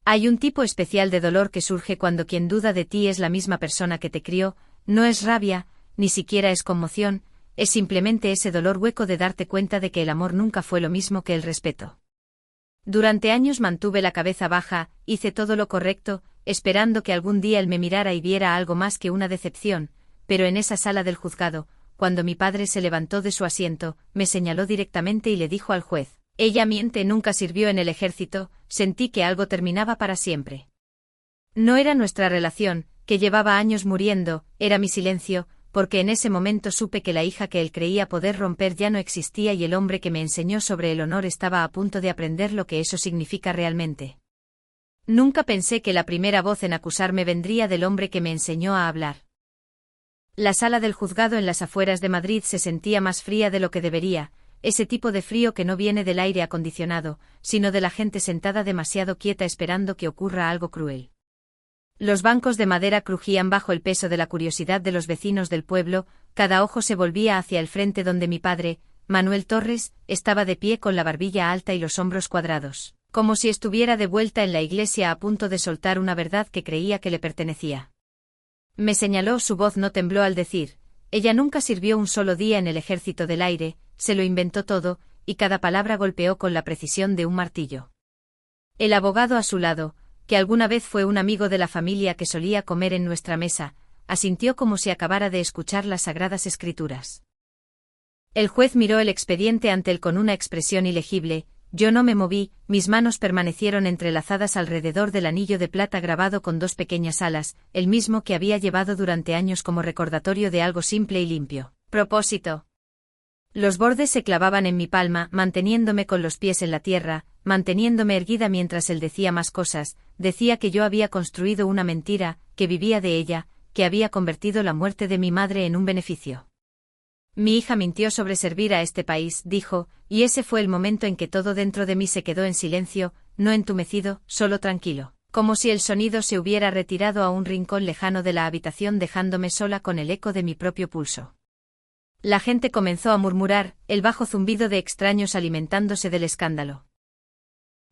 Hay un tipo especial de dolor que surge cuando quien duda de ti es la misma persona que te crió, no es rabia, ni siquiera es conmoción, es simplemente ese dolor hueco de darte cuenta de que el amor nunca fue lo mismo que el respeto. Durante años mantuve la cabeza baja, hice todo lo correcto, esperando que algún día él me mirara y viera algo más que una decepción, pero en esa sala del juzgado, cuando mi padre se levantó de su asiento, me señaló directamente y le dijo al juez: «Ella miente, nunca sirvió en el ejército», sentí que algo terminaba para siempre. No era nuestra relación, que llevaba años muriendo, era mi silencio, porque en ese momento supe que la hija que él creía poder romper ya no existía y el hombre que me enseñó sobre el honor estaba a punto de aprender lo que eso significa realmente. Nunca pensé que la primera voz en acusarme vendría del hombre que me enseñó a hablar. La sala del juzgado en las afueras de Madrid se sentía más fría de lo que debería, ese tipo de frío que no viene del aire acondicionado, sino de la gente sentada demasiado quieta esperando que ocurra algo cruel. Los bancos de madera crujían bajo el peso de la curiosidad de los vecinos del pueblo, cada ojo se volvía hacia el frente donde mi padre, Manuel Torres, estaba de pie con la barbilla alta y los hombros cuadrados, como si estuviera de vuelta en la iglesia a punto de soltar una verdad que creía que le pertenecía. Me señaló, su voz no tembló al decir: «Ella nunca sirvió un solo día en el ejército del aire, se lo inventó todo», y cada palabra golpeó con la precisión de un martillo. El abogado a su lado, que alguna vez fue un amigo de la familia que solía comer en nuestra mesa, asintió como si acabara de escuchar las sagradas escrituras. El juez miró el expediente ante él con una expresión ilegible. Yo no me moví, mis manos permanecieron entrelazadas alrededor del anillo de plata grabado con dos pequeñas alas, el mismo que había llevado durante años como recordatorio de algo simple y limpio: propósito. Los bordes se clavaban en mi palma, manteniéndome con los pies en la tierra, manteniéndome erguida mientras él decía más cosas. Decía que yo había construido una mentira, que vivía de ella, que había convertido la muerte de mi madre en un beneficio. «Mi hija mintió sobre servir a este país», dijo, y ese fue el momento en que todo dentro de mí se quedó en silencio, no entumecido, solo tranquilo, como si el sonido se hubiera retirado a un rincón lejano de la habitación dejándome sola con el eco de mi propio pulso. La gente comenzó a murmurar, el bajo zumbido de extraños alimentándose del escándalo.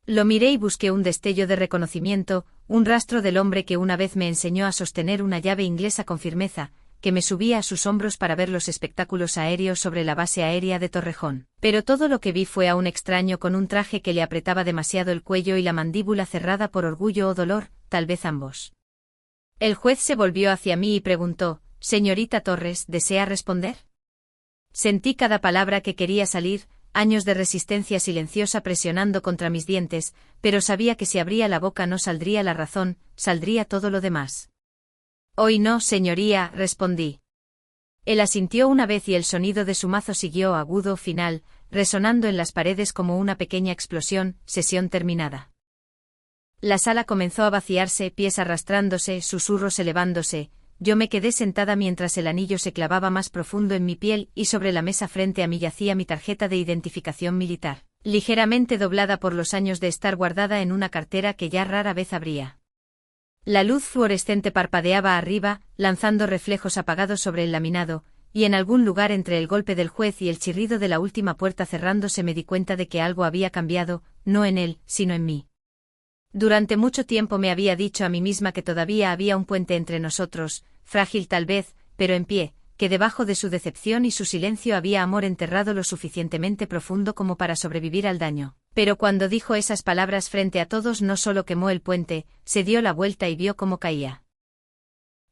Lo miré y busqué un destello de reconocimiento, un rastro del hombre que una vez me enseñó a sostener una llave inglesa con firmeza, que me subía a sus hombros para ver los espectáculos aéreos sobre la base aérea de Torrejón. Pero todo lo que vi fue a un extraño con un traje que le apretaba demasiado el cuello y la mandíbula cerrada por orgullo o dolor, tal vez ambos. El juez se volvió hacia mí y preguntó: «Señorita Torres, ¿desea responder?». Sentí cada palabra que quería salir, años de resistencia silenciosa presionando contra mis dientes, pero sabía que si abría la boca no saldría la razón, saldría todo lo demás. «Hoy no, señoría», respondí. Él asintió una vez y el sonido de su mazo siguió agudo, final, resonando en las paredes como una pequeña explosión. Sesión terminada. La sala comenzó a vaciarse, pies arrastrándose, susurros elevándose. Yo me quedé sentada mientras el anillo se clavaba más profundo en mi piel y sobre la mesa frente a mí yacía mi tarjeta de identificación militar, ligeramente doblada por los años de estar guardada en una cartera que ya rara vez abría. La luz fluorescente parpadeaba arriba, lanzando reflejos apagados sobre el laminado, y en algún lugar entre el golpe del juez y el chirrido de la última puerta cerrándose me di cuenta de que algo había cambiado, no en él, sino en mí. Durante mucho tiempo me había dicho a mí misma que todavía había un puente entre nosotros, frágil tal vez, pero en pie, que debajo de su decepción y su silencio había amor enterrado lo suficientemente profundo como para sobrevivir al daño. Pero cuando dijo esas palabras frente a todos no solo quemó el puente, se dio la vuelta y vio cómo caía.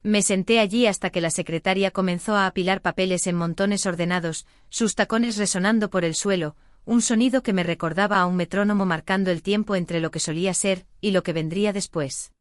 Me senté allí hasta que la secretaria comenzó a apilar papeles en montones ordenados, sus tacones resonando por el suelo, un sonido que me recordaba a un metrónomo marcando el tiempo entre lo que solía ser y lo que vendría después.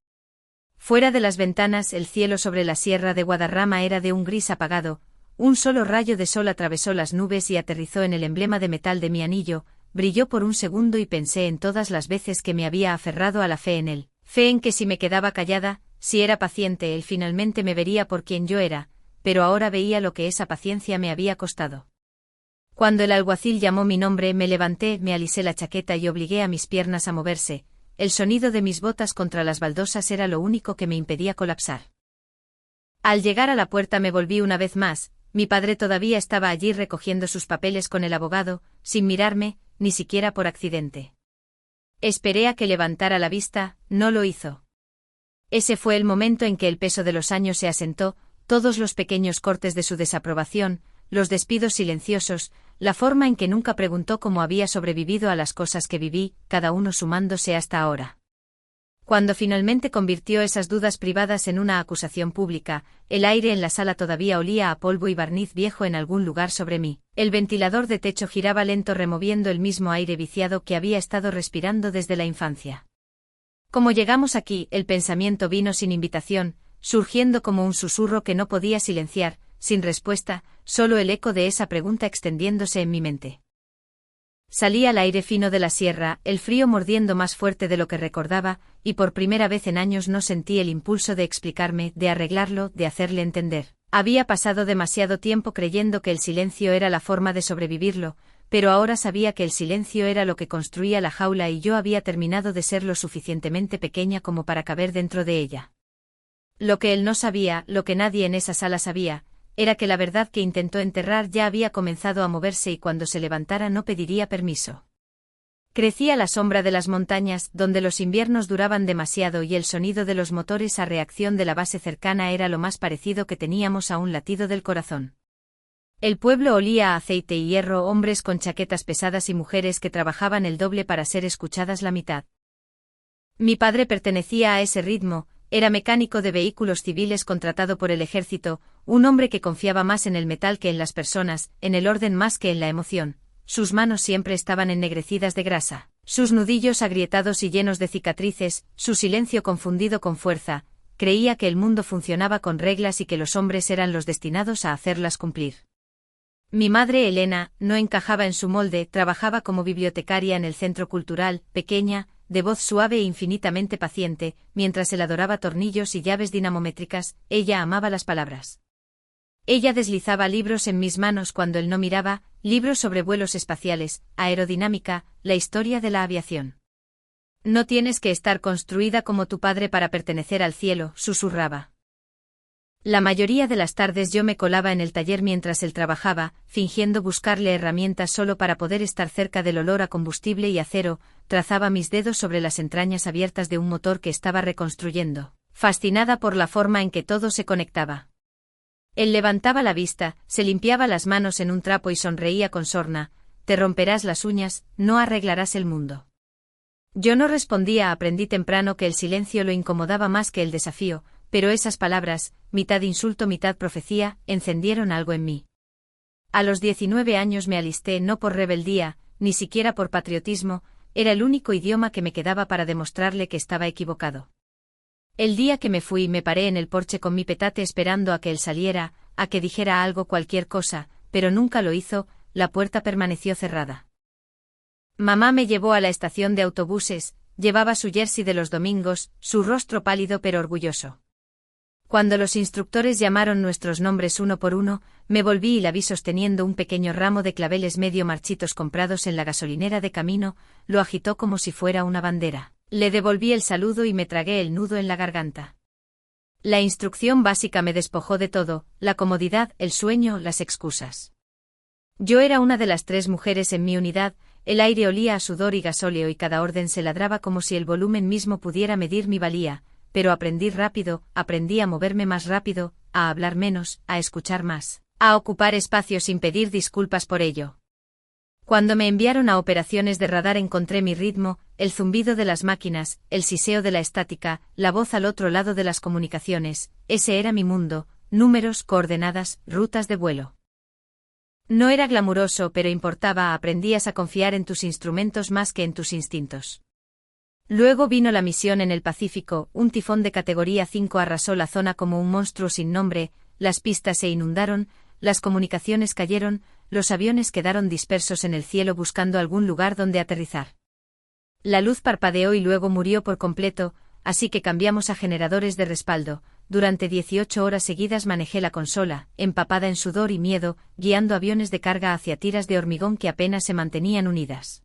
Fuera de las ventanas el cielo sobre la sierra de Guadarrama era de un gris apagado, un solo rayo de sol atravesó las nubes y aterrizó en el emblema de metal de mi anillo, brilló por un segundo y pensé en todas las veces que me había aferrado a la fe en él, fe en que si me quedaba callada, si era paciente él finalmente me vería por quien yo era, pero ahora veía lo que esa paciencia me había costado. Cuando el alguacil llamó mi nombre me levanté, me alisé la chaqueta y obligué a mis piernas a moverse. El sonido de mis botas contra las baldosas era lo único que me impedía colapsar. Al llegar a la puerta me volví una vez más, mi padre todavía estaba allí recogiendo sus papeles con el abogado, sin mirarme, ni siquiera por accidente. Esperé a que levantara la vista, no lo hizo. Ese fue el momento en que el peso de los años se asentó, todos los pequeños cortes de su desaprobación, los despidos silenciosos, la forma en que nunca preguntó cómo había sobrevivido a las cosas que viví, cada uno sumándose hasta ahora. Cuando finalmente convirtió esas dudas privadas en una acusación pública, el aire en la sala todavía olía a polvo y barniz viejo en algún lugar sobre mí. El ventilador de techo giraba lento removiendo el mismo aire viciado que había estado respirando desde la infancia. Como llegamos aquí, el pensamiento vino sin invitación, surgiendo como un susurro que no podía silenciar, sin respuesta, solo el eco de esa pregunta extendiéndose en mi mente. Salí al aire fino de la sierra, el frío mordiendo más fuerte de lo que recordaba, y por primera vez en años no sentí el impulso de explicarme, de arreglarlo, de hacerle entender. Había pasado demasiado tiempo creyendo que el silencio era la forma de sobrevivirlo, pero ahora sabía que el silencio era lo que construía la jaula y yo había terminado de ser lo suficientemente pequeña como para caber dentro de ella. Lo que él no sabía, lo que nadie en esa sala sabía, era que la verdad que intentó enterrar ya había comenzado a moverse y cuando se levantara no pediría permiso. Crecí a la sombra de las montañas, donde los inviernos duraban demasiado y el sonido de los motores a reacción de la base cercana era lo más parecido que teníamos a un latido del corazón. El pueblo olía a aceite y hierro, hombres con chaquetas pesadas y mujeres que trabajaban el doble para ser escuchadas la mitad. Mi padre pertenecía a ese ritmo. Era mecánico de vehículos civiles contratado por el ejército, un hombre que confiaba más en el metal que en las personas, en el orden más que en la emoción. Sus manos siempre estaban ennegrecidas de grasa, sus nudillos agrietados y llenos de cicatrices, su silencio confundido con fuerza. Creía que el mundo funcionaba con reglas y que los hombres eran los destinados a hacerlas cumplir. Mi madre Elena no encajaba en su molde, trabajaba como bibliotecaria en el centro cultural, pequeña, de voz suave e infinitamente paciente, mientras él adoraba tornillos y llaves dinamométricas, ella amaba las palabras. Ella deslizaba libros en mis manos cuando él no miraba, libros sobre vuelos espaciales, aerodinámica, la historia de la aviación. No tienes que estar construida como tu padre para pertenecer al cielo, susurraba. La mayoría de las tardes yo me colaba en el taller mientras él trabajaba, fingiendo buscarle herramientas solo para poder estar cerca del olor a combustible y acero, trazaba mis dedos sobre las entrañas abiertas de un motor que estaba reconstruyendo, fascinada por la forma en que todo se conectaba. Él levantaba la vista, se limpiaba las manos en un trapo y sonreía con sorna: te romperás las uñas, no arreglarás el mundo. Yo no respondía, aprendí temprano que el silencio lo incomodaba más que el desafío, pero esas palabras, mitad insulto mitad profecía, encendieron algo en mí. A los 19 años me alisté no por rebeldía, ni siquiera por patriotismo, era el único idioma que me quedaba para demostrarle que estaba equivocado. El día que me fui me paré en el porche con mi petate esperando a que él saliera, a que dijera algo, cualquier cosa, pero nunca lo hizo, la puerta permaneció cerrada. Mamá me llevó a la estación de autobuses, llevaba su jersey de los domingos, su rostro pálido pero orgulloso. Cuando los instructores llamaron nuestros nombres uno por uno, me volví y la vi sosteniendo un pequeño ramo de claveles medio marchitos comprados en la gasolinera de camino, lo agitó como si fuera una bandera. Le devolví el saludo y me tragué el nudo en la garganta. La instrucción básica me despojó de todo, la comodidad, el sueño, las excusas. Yo era una de las 3 mujeres en mi unidad, el aire olía a sudor y gasóleo y cada orden se ladraba como si el volumen mismo pudiera medir mi valía. Pero aprendí rápido, aprendí a moverme más rápido, a hablar menos, a escuchar más, a ocupar espacio sin pedir disculpas por ello. Cuando me enviaron a operaciones de radar encontré mi ritmo, el zumbido de las máquinas, el siseo de la estática, la voz al otro lado de las comunicaciones, ese era mi mundo, números, coordenadas, rutas de vuelo. No era glamuroso pero importaba, aprendías a confiar en tus instrumentos más que en tus instintos. Luego vino la misión en el Pacífico, un tifón de categoría 5 arrasó la zona como un monstruo sin nombre, las pistas se inundaron, las comunicaciones cayeron, los aviones quedaron dispersos en el cielo buscando algún lugar donde aterrizar. La luz parpadeó y luego murió por completo, así que cambiamos a generadores de respaldo. Durante 18 horas seguidas manejé la consola, empapada en sudor y miedo, guiando aviones de carga hacia tiras de hormigón que apenas se mantenían unidas.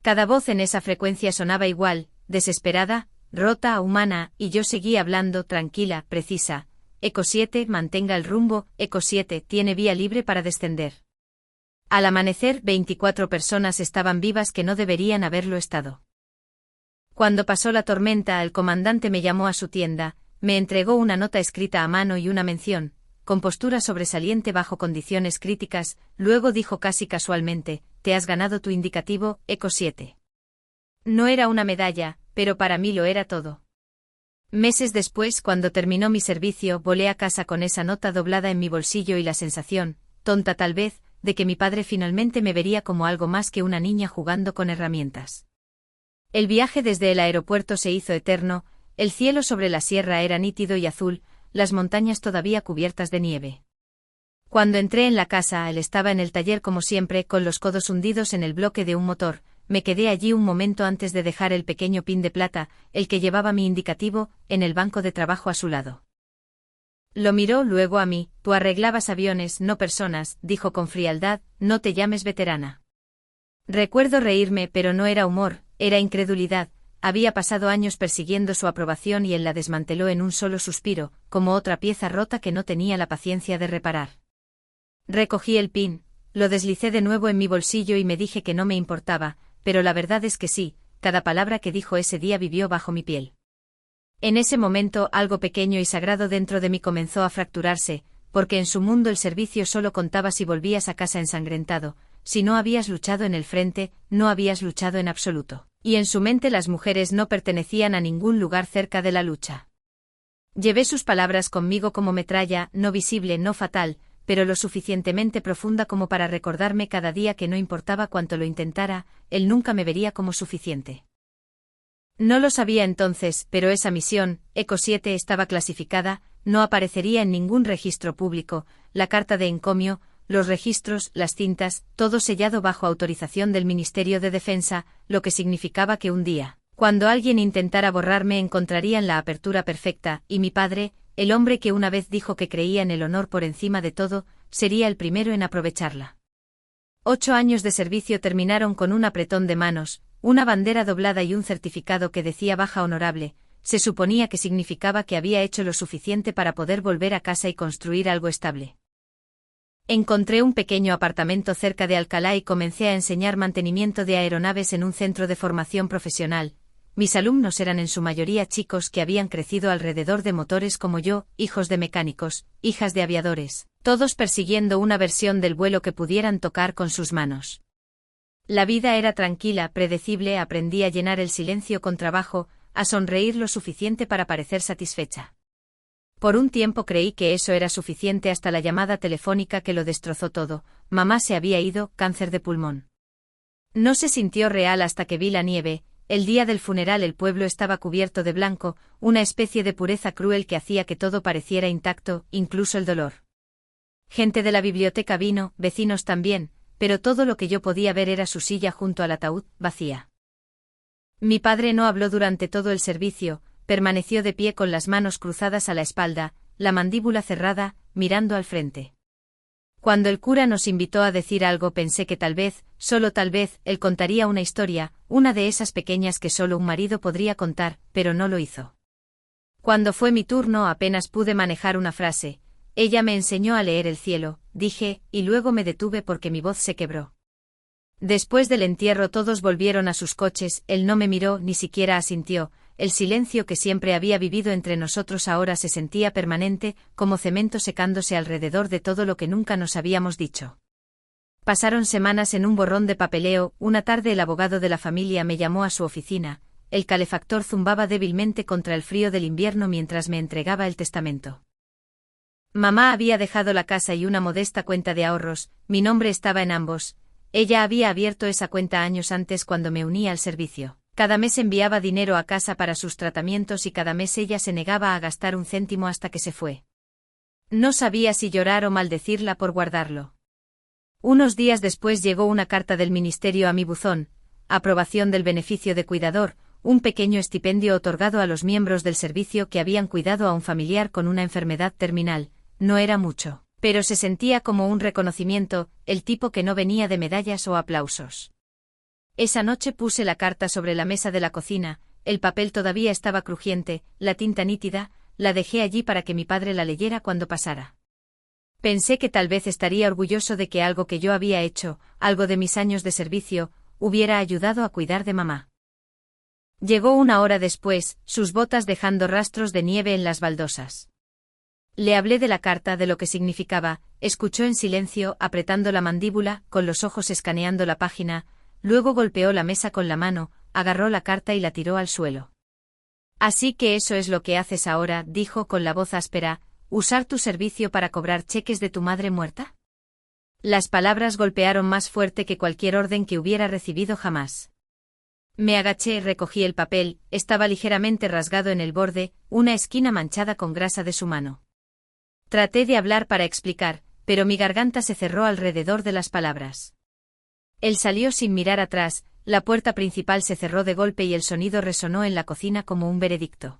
Cada voz en esa frecuencia sonaba igual, desesperada, rota, humana, y yo seguía hablando, tranquila, precisa. Eco 7, mantenga el rumbo, Eco 7, tiene vía libre para descender. Al amanecer, 24 personas estaban vivas que no deberían haberlo estado. Cuando pasó la tormenta, el comandante me llamó a su tienda, me entregó una nota escrita a mano y una mención, con postura sobresaliente bajo condiciones críticas, luego dijo casi casualmente: «Te has ganado tu indicativo, Eco 7». No era una medalla, pero para mí lo era todo. Meses después, cuando terminó mi servicio, volé a casa con esa nota doblada en mi bolsillo y la sensación, tonta tal vez, de que mi padre finalmente me vería como algo más que una niña jugando con herramientas. El viaje desde el aeropuerto se hizo eterno, el cielo sobre la sierra era nítido y azul, las montañas todavía cubiertas de nieve. Cuando entré en la casa, él estaba en el taller como siempre, con los codos hundidos en el bloque de un motor. Me quedé allí un momento antes de dejar el pequeño pin de plata, el que llevaba mi indicativo, en el banco de trabajo a su lado. Lo miró luego a mí. «Tú arreglabas aviones, no personas», dijo con frialdad, «no te llames veterana». Recuerdo reírme, pero no era humor, era incredulidad. Había pasado años persiguiendo su aprobación y él la desmanteló en un solo suspiro, como otra pieza rota que no tenía la paciencia de reparar. Recogí el pin, lo deslicé de nuevo en mi bolsillo y me dije que no me importaba, pero la verdad es que sí, cada palabra que dijo ese día vivió bajo mi piel. En ese momento algo pequeño y sagrado dentro de mí comenzó a fracturarse, porque en su mundo el servicio solo contaba si volvías a casa ensangrentado, si no habías luchado en el frente, no habías luchado en absoluto. Y en su mente las mujeres no pertenecían a ningún lugar cerca de la lucha. Llevé sus palabras conmigo como metralla, no visible, no fatal, pero lo suficientemente profunda como para recordarme cada día que no importaba cuánto lo intentara, él nunca me vería como suficiente. No lo sabía entonces, pero esa misión, Eco 7, estaba clasificada, no aparecería en ningún registro público, la carta de encomio, los registros, las cintas, todo sellado bajo autorización del Ministerio de Defensa, lo que significaba que un día, cuando alguien intentara borrarme, encontrarían la apertura perfecta, y mi padre, el hombre que una vez dijo que creía en el honor por encima de todo, sería el primero en aprovecharla. 8 años de servicio terminaron con un apretón de manos, una bandera doblada y un certificado que decía baja honorable. Se suponía que significaba que había hecho lo suficiente para poder volver a casa y construir algo estable. Encontré un pequeño apartamento cerca de Alcalá y comencé a enseñar mantenimiento de aeronaves en un centro de formación profesional. Mis alumnos eran en su mayoría chicos que habían crecido alrededor de motores como yo, hijos de mecánicos, hijas de aviadores, todos persiguiendo una versión del vuelo que pudieran tocar con sus manos. La vida era tranquila, predecible, aprendí a llenar el silencio con trabajo, a sonreír lo suficiente para parecer satisfecha. Por un tiempo creí que eso era suficiente hasta la llamada telefónica que lo destrozó todo. Mamá se había ido, cáncer de pulmón. No se sintió real hasta que vi la nieve. El día del funeral el pueblo estaba cubierto de blanco, una especie de pureza cruel que hacía que todo pareciera intacto, incluso el dolor. Gente de la biblioteca vino, vecinos también, pero todo lo que yo podía ver era su silla junto al ataúd, vacía. Mi padre no habló durante todo el servicio, permaneció de pie con las manos cruzadas a la espalda, la mandíbula cerrada, mirando al frente. Cuando el cura nos invitó a decir algo pensé que tal vez, solo tal vez, él contaría una historia, una de esas pequeñas que solo un marido podría contar, pero no lo hizo. Cuando fue mi turno apenas pude manejar una frase. Ella me enseñó a leer el cielo, dije, y luego me detuve porque mi voz se quebró. Después del entierro todos volvieron a sus coches, él no me miró, ni siquiera asintió. El silencio que siempre había vivido entre nosotros ahora se sentía permanente, como cemento secándose alrededor de todo lo que nunca nos habíamos dicho. Pasaron semanas en un borrón de papeleo. Una tarde el abogado de la familia me llamó a su oficina. El calefactor zumbaba débilmente contra el frío del invierno mientras me entregaba el testamento. Mamá había dejado la casa y una modesta cuenta de ahorros, mi nombre estaba en ambos. Ella había abierto esa cuenta años antes cuando me uní al servicio. Cada mes enviaba dinero a casa para sus tratamientos y cada mes ella se negaba a gastar un céntimo hasta que se fue. No sabía si llorar o maldecirla por guardarlo. Unos días después llegó una carta del ministerio a mi buzón, aprobación del beneficio de cuidador, un pequeño estipendio otorgado a los miembros del servicio que habían cuidado a un familiar con una enfermedad terminal. No era mucho, pero se sentía como un reconocimiento, el tipo que no venía de medallas o aplausos. Esa noche puse la carta sobre la mesa de la cocina, el papel todavía estaba crujiente, la tinta nítida, la dejé allí para que mi padre la leyera cuando pasara. Pensé que tal vez estaría orgulloso de que algo que yo había hecho, algo de mis años de servicio, hubiera ayudado a cuidar de mamá. Llegó una hora después, sus botas dejando rastros de nieve en las baldosas. Le hablé de la carta, de lo que significaba, escuchó en silencio, apretando la mandíbula, con los ojos escaneando la página, luego golpeó la mesa con la mano, agarró la carta y la tiró al suelo. Así que eso es lo que haces ahora, dijo con la voz áspera, ¿usar tu servicio para cobrar cheques de tu madre muerta? Las palabras golpearon más fuerte que cualquier orden que hubiera recibido jamás. Me agaché, recogí el papel, estaba ligeramente rasgado en el borde, una esquina manchada con grasa de su mano. Traté de hablar para explicar, pero mi garganta se cerró alrededor de las palabras. Él salió sin mirar atrás, la puerta principal se cerró de golpe y el sonido resonó en la cocina como un veredicto.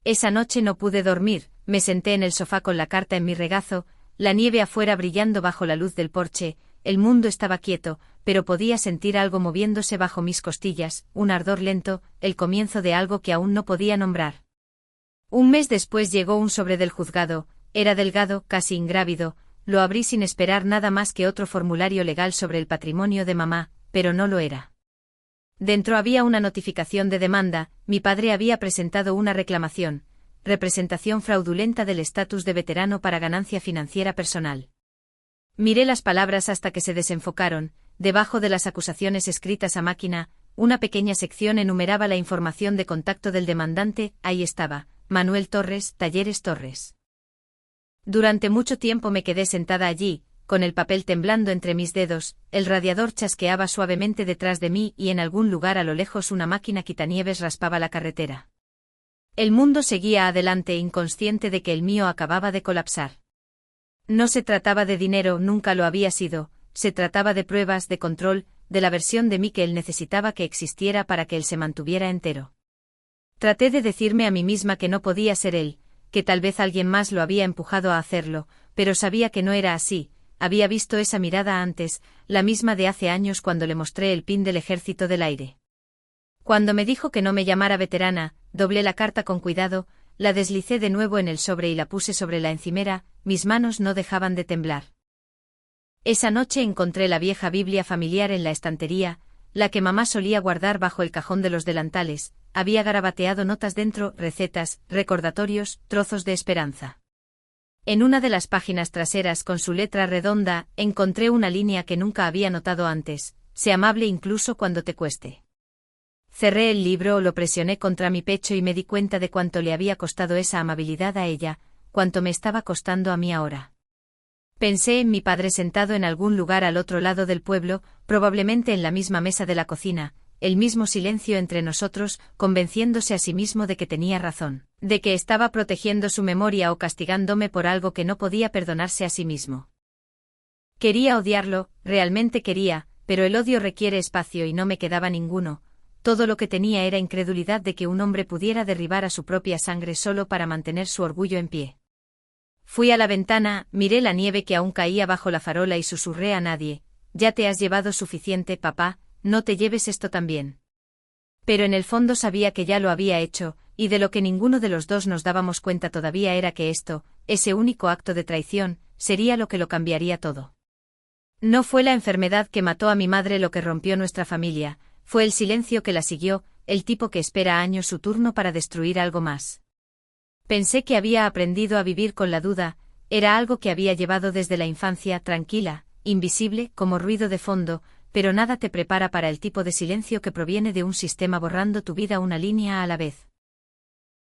Esa noche no pude dormir, me senté en el sofá con la carta en mi regazo, la nieve afuera brillando bajo la luz del porche, el mundo estaba quieto, pero podía sentir algo moviéndose bajo mis costillas, un ardor lento, el comienzo de algo que aún no podía nombrar. Un mes después llegó un sobre del juzgado, era delgado, casi ingrávido, lo abrí sin esperar nada más que otro formulario legal sobre el patrimonio de mamá, pero no lo era. Dentro había una notificación de demanda, mi padre había presentado una reclamación, representación fraudulenta del estatus de veterano para ganancia financiera personal. Miré las palabras hasta que se desenfocaron, debajo de las acusaciones escritas a máquina, una pequeña sección enumeraba la información de contacto del demandante, ahí estaba, Manuel Torres, Talleres Torres. Durante mucho tiempo me quedé sentada allí, con el papel temblando entre mis dedos, el radiador chasqueaba suavemente detrás de mí y en algún lugar a lo lejos una máquina quitanieves raspaba la carretera. El mundo seguía adelante inconsciente de que el mío acababa de colapsar. No se trataba de dinero, nunca lo había sido, se trataba de pruebas, de control, de la versión de mí que él necesitaba que existiera para que él se mantuviera entero. Traté de decirme a mí misma que no podía ser él, que tal vez alguien más lo había empujado a hacerlo, pero sabía que no era así, había visto esa mirada antes, la misma de hace años cuando le mostré el pin del Ejército del Aire. Cuando me dijo que no me llamara veterana, doblé la carta con cuidado, la deslicé de nuevo en el sobre y la puse sobre la encimera, mis manos no dejaban de temblar. Esa noche encontré la vieja Biblia familiar en la estantería, la que mamá solía guardar bajo el cajón de los delantales, había garabateado notas dentro, recetas, recordatorios, trozos de esperanza. En una de las páginas traseras con su letra redonda, encontré una línea que nunca había notado antes, sé amable incluso cuando te cueste. Cerré el libro, lo presioné contra mi pecho y me di cuenta de cuánto le había costado esa amabilidad a ella, cuánto me estaba costando a mí ahora. Pensé en mi padre sentado en algún lugar al otro lado del pueblo, probablemente en la misma mesa de la cocina, el mismo silencio entre nosotros, convenciéndose a sí mismo de que tenía razón, de que estaba protegiendo su memoria o castigándome por algo que no podía perdonarse a sí mismo. Quería odiarlo, realmente quería, pero el odio requiere espacio y no me quedaba ninguno. Todo lo que tenía era incredulidad de que un hombre pudiera derribar a su propia sangre solo para mantener su orgullo en pie. Fui a la ventana, miré la nieve que aún caía bajo la farola y susurré a nadie, «Ya te has llevado suficiente, papá, no te lleves esto también». Pero en el fondo sabía que ya lo había hecho, y de lo que ninguno de los dos nos dábamos cuenta todavía era que esto, ese único acto de traición, sería lo que lo cambiaría todo. No fue la enfermedad que mató a mi madre lo que rompió nuestra familia, fue el silencio que la siguió, el tipo que espera años su turno para destruir algo más. Pensé que había aprendido a vivir con la duda, era algo que había llevado desde la infancia, tranquila, invisible, como ruido de fondo, pero nada te prepara para el tipo de silencio que proviene de un sistema borrando tu vida una línea a la vez.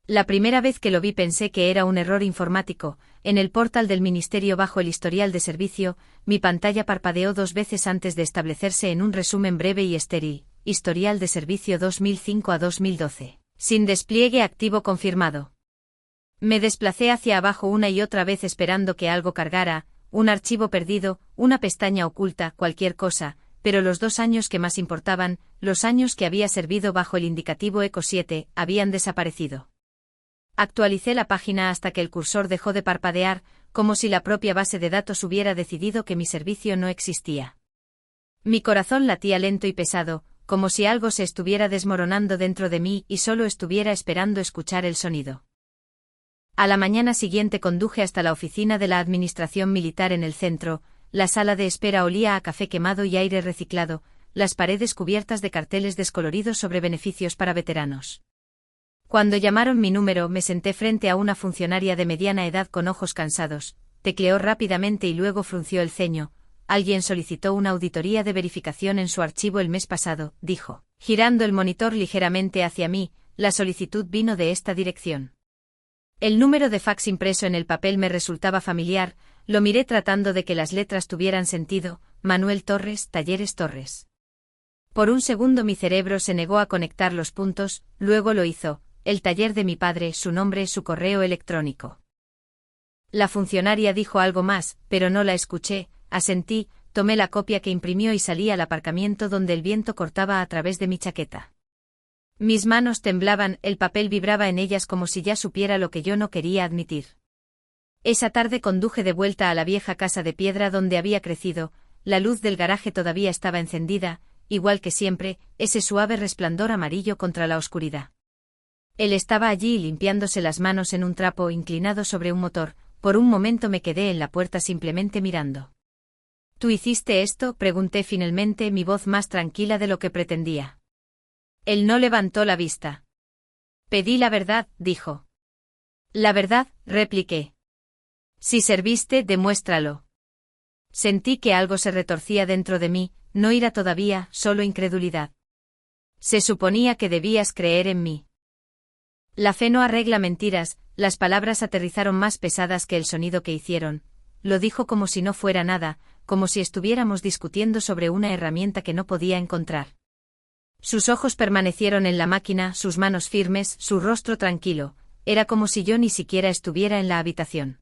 La primera vez que lo vi pensé que era un error informático, en el portal del ministerio bajo el historial de servicio, mi pantalla parpadeó 2 veces antes de establecerse en un resumen breve y estéril, historial de servicio 2005 a 2012, sin despliegue activo confirmado. Me desplacé hacia abajo una y otra vez esperando que algo cargara, un archivo perdido, una pestaña oculta, cualquier cosa, pero los 2 años que más importaban, los años que había servido bajo el indicativo ECO 7, habían desaparecido. Actualicé la página hasta que el cursor dejó de parpadear, como si la propia base de datos hubiera decidido que mi servicio no existía. Mi corazón latía lento y pesado, como si algo se estuviera desmoronando dentro de mí y solo estuviera esperando escuchar el sonido. A la mañana siguiente conduje hasta la oficina de la administración militar en el centro, la sala de espera olía a café quemado y aire reciclado, las paredes cubiertas de carteles descoloridos sobre beneficios para veteranos. Cuando llamaron mi número, me senté frente a una funcionaria de mediana edad con ojos cansados, tecleó rápidamente y luego frunció el ceño. Alguien solicitó una auditoría de verificación en su archivo el mes pasado, dijo, girando el monitor ligeramente hacia mí. La solicitud vino de esta dirección. El número de fax impreso en el papel me resultaba familiar, lo miré tratando de que las letras tuvieran sentido. Manuel Torres, Talleres Torres. Por un segundo mi cerebro se negó a conectar los puntos, luego lo hizo. El taller de mi padre, su nombre, su correo electrónico. La funcionaria dijo algo más, pero no la escuché. Asentí, tomé la copia que imprimió y salí al aparcamiento donde el viento cortaba a través de mi chaqueta. Mis manos temblaban, el papel vibraba en ellas como si ya supiera lo que yo no quería admitir. Esa tarde conduje de vuelta a la vieja casa de piedra donde había crecido. La luz del garaje todavía estaba encendida, igual que siempre, ese suave resplandor amarillo contra la oscuridad. Él estaba allí limpiándose las manos en un trapo inclinado sobre un motor. Por un momento me quedé en la puerta simplemente mirando. ¿Tú hiciste esto?, pregunté finalmente, mi voz más tranquila de lo que pretendía. Él no levantó la vista. Pedí la verdad, dijo. La verdad, repliqué. Si serviste, demuéstralo. Sentí que algo se retorcía dentro de mí, no ira todavía, solo incredulidad. Se suponía que debías creer en mí. La fe no arregla mentiras, las palabras aterrizaron más pesadas que el sonido que hicieron. Lo dijo como si no fuera nada, como si estuviéramos discutiendo sobre una herramienta que no podía encontrar. Sus ojos permanecieron en la máquina, sus manos firmes, su rostro tranquilo. Era como si yo ni siquiera estuviera en la habitación.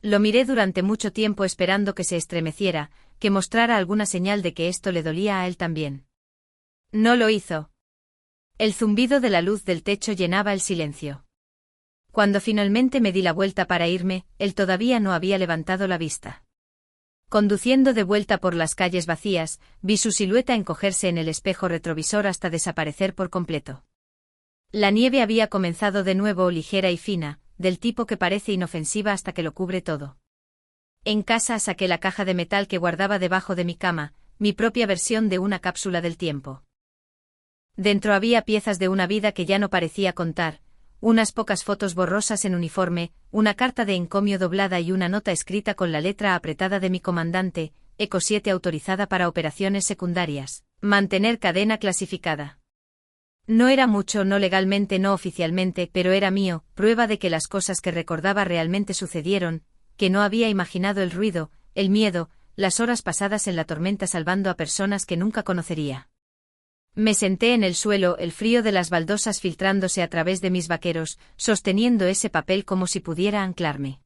Lo miré durante mucho tiempo esperando que se estremeciera, que mostrara alguna señal de que esto le dolía a él también. No lo hizo. El zumbido de la luz del techo llenaba el silencio. Cuando finalmente me di la vuelta para irme, él todavía no había levantado la vista. Conduciendo de vuelta por las calles vacías, vi su silueta encogerse en el espejo retrovisor hasta desaparecer por completo. La nieve había comenzado de nuevo ligera y fina, del tipo que parece inofensiva hasta que lo cubre todo. En casa saqué la caja de metal que guardaba debajo de mi cama, mi propia versión de una cápsula del tiempo. Dentro había piezas de una vida que ya no parecía contar, unas pocas fotos borrosas en uniforme, una carta de encomio doblada y una nota escrita con la letra apretada de mi comandante, ECO 7 autorizada para operaciones secundarias, mantener cadena clasificada. No era mucho, no legalmente, no oficialmente, pero era mío, prueba de que las cosas que recordaba realmente sucedieron, que no había imaginado el ruido, el miedo, las horas pasadas en la tormenta salvando a personas que nunca conocería. Me senté en el suelo, el frío de las baldosas filtrándose a través de mis vaqueros, sosteniendo ese papel como si pudiera anclarme.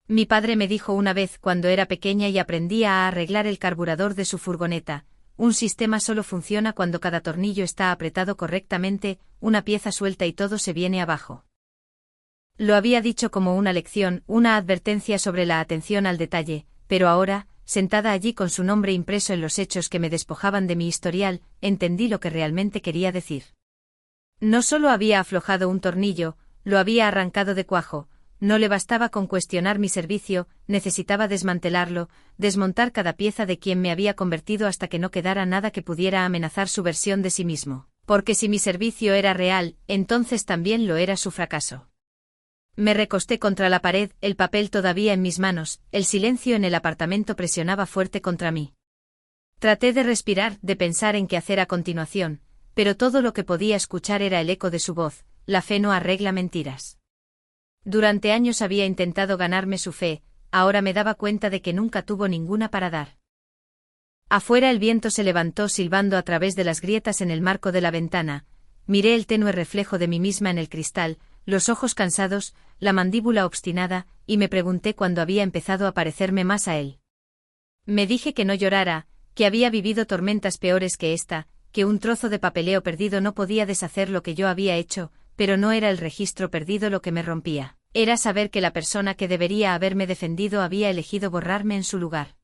Mi padre me dijo una vez cuando era pequeña y aprendía a arreglar el carburador de su furgoneta, un sistema solo funciona cuando cada tornillo está apretado correctamente, una pieza suelta y todo se viene abajo. Lo había dicho como una lección, una advertencia sobre la atención al detalle, pero ahora, sentada allí con su nombre impreso en los hechos que me despojaban de mi historial, entendí lo que realmente quería decir. No solo había aflojado un tornillo, lo había arrancado de cuajo, no le bastaba con cuestionar mi servicio, necesitaba desmantelarlo, desmontar cada pieza de quien me había convertido hasta que no quedara nada que pudiera amenazar su versión de sí mismo, porque si mi servicio era real, entonces también lo era su fracaso. Me recosté contra la pared, el papel todavía en mis manos, el silencio en el apartamento presionaba fuerte contra mí. Traté de respirar, de pensar en qué hacer a continuación, pero todo lo que podía escuchar era el eco de su voz, la fe no arregla mentiras. Durante años había intentado ganarme su fe, ahora me daba cuenta de que nunca tuvo ninguna para dar. Afuera el viento se levantó silbando a través de las grietas en el marco de la ventana, miré el tenue reflejo de mí misma en el cristal, los ojos cansados, la mandíbula obstinada, y me pregunté cuándo había empezado a parecerme más a él. Me dije que no llorara, que había vivido tormentas peores que esta, que un trozo de papeleo perdido no podía deshacer lo que yo había hecho, pero no era el registro perdido lo que me rompía, era saber que la persona que debería haberme defendido había elegido borrarme en su lugar.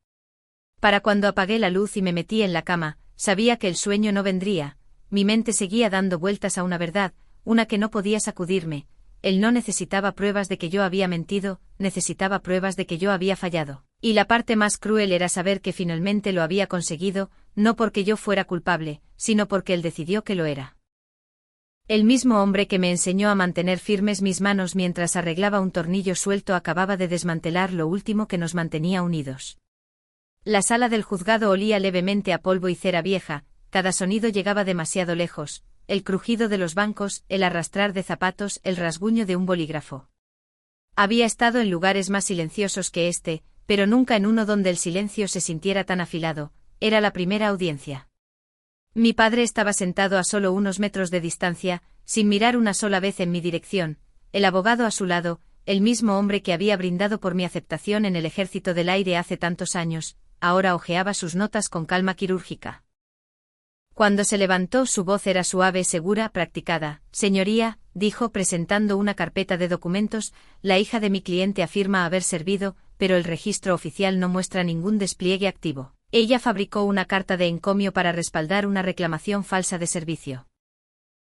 Para cuando apagué la luz y me metí en la cama, sabía que el sueño no vendría, mi mente seguía dando vueltas a una verdad, una que no podía sacudirme. Él no necesitaba pruebas de que yo había mentido, necesitaba pruebas de que yo había fallado. Y la parte más cruel era saber que finalmente lo había conseguido, no porque yo fuera culpable, sino porque él decidió que lo era. El mismo hombre que me enseñó a mantener firmes mis manos mientras arreglaba un tornillo suelto acababa de desmantelar lo último que nos mantenía unidos. La sala del juzgado olía levemente a polvo y cera vieja, cada sonido llegaba demasiado lejos, el crujido de los bancos, el arrastrar de zapatos, el rasguño de un bolígrafo. Había estado en lugares más silenciosos que este, pero nunca en uno donde el silencio se sintiera tan afilado. Era la primera audiencia. Mi padre estaba sentado a solo unos metros de distancia, sin mirar una sola vez en mi dirección, el abogado a su lado, el mismo hombre que había brindado por mi aceptación en el Ejército del Aire hace tantos años, ahora hojeaba sus notas con calma quirúrgica. Cuando se levantó su voz era suave, segura, practicada. Señoría, dijo presentando una carpeta de documentos, la hija de mi cliente afirma haber servido, pero el registro oficial no muestra ningún despliegue activo. Ella fabricó una carta de encomio para respaldar una reclamación falsa de servicio.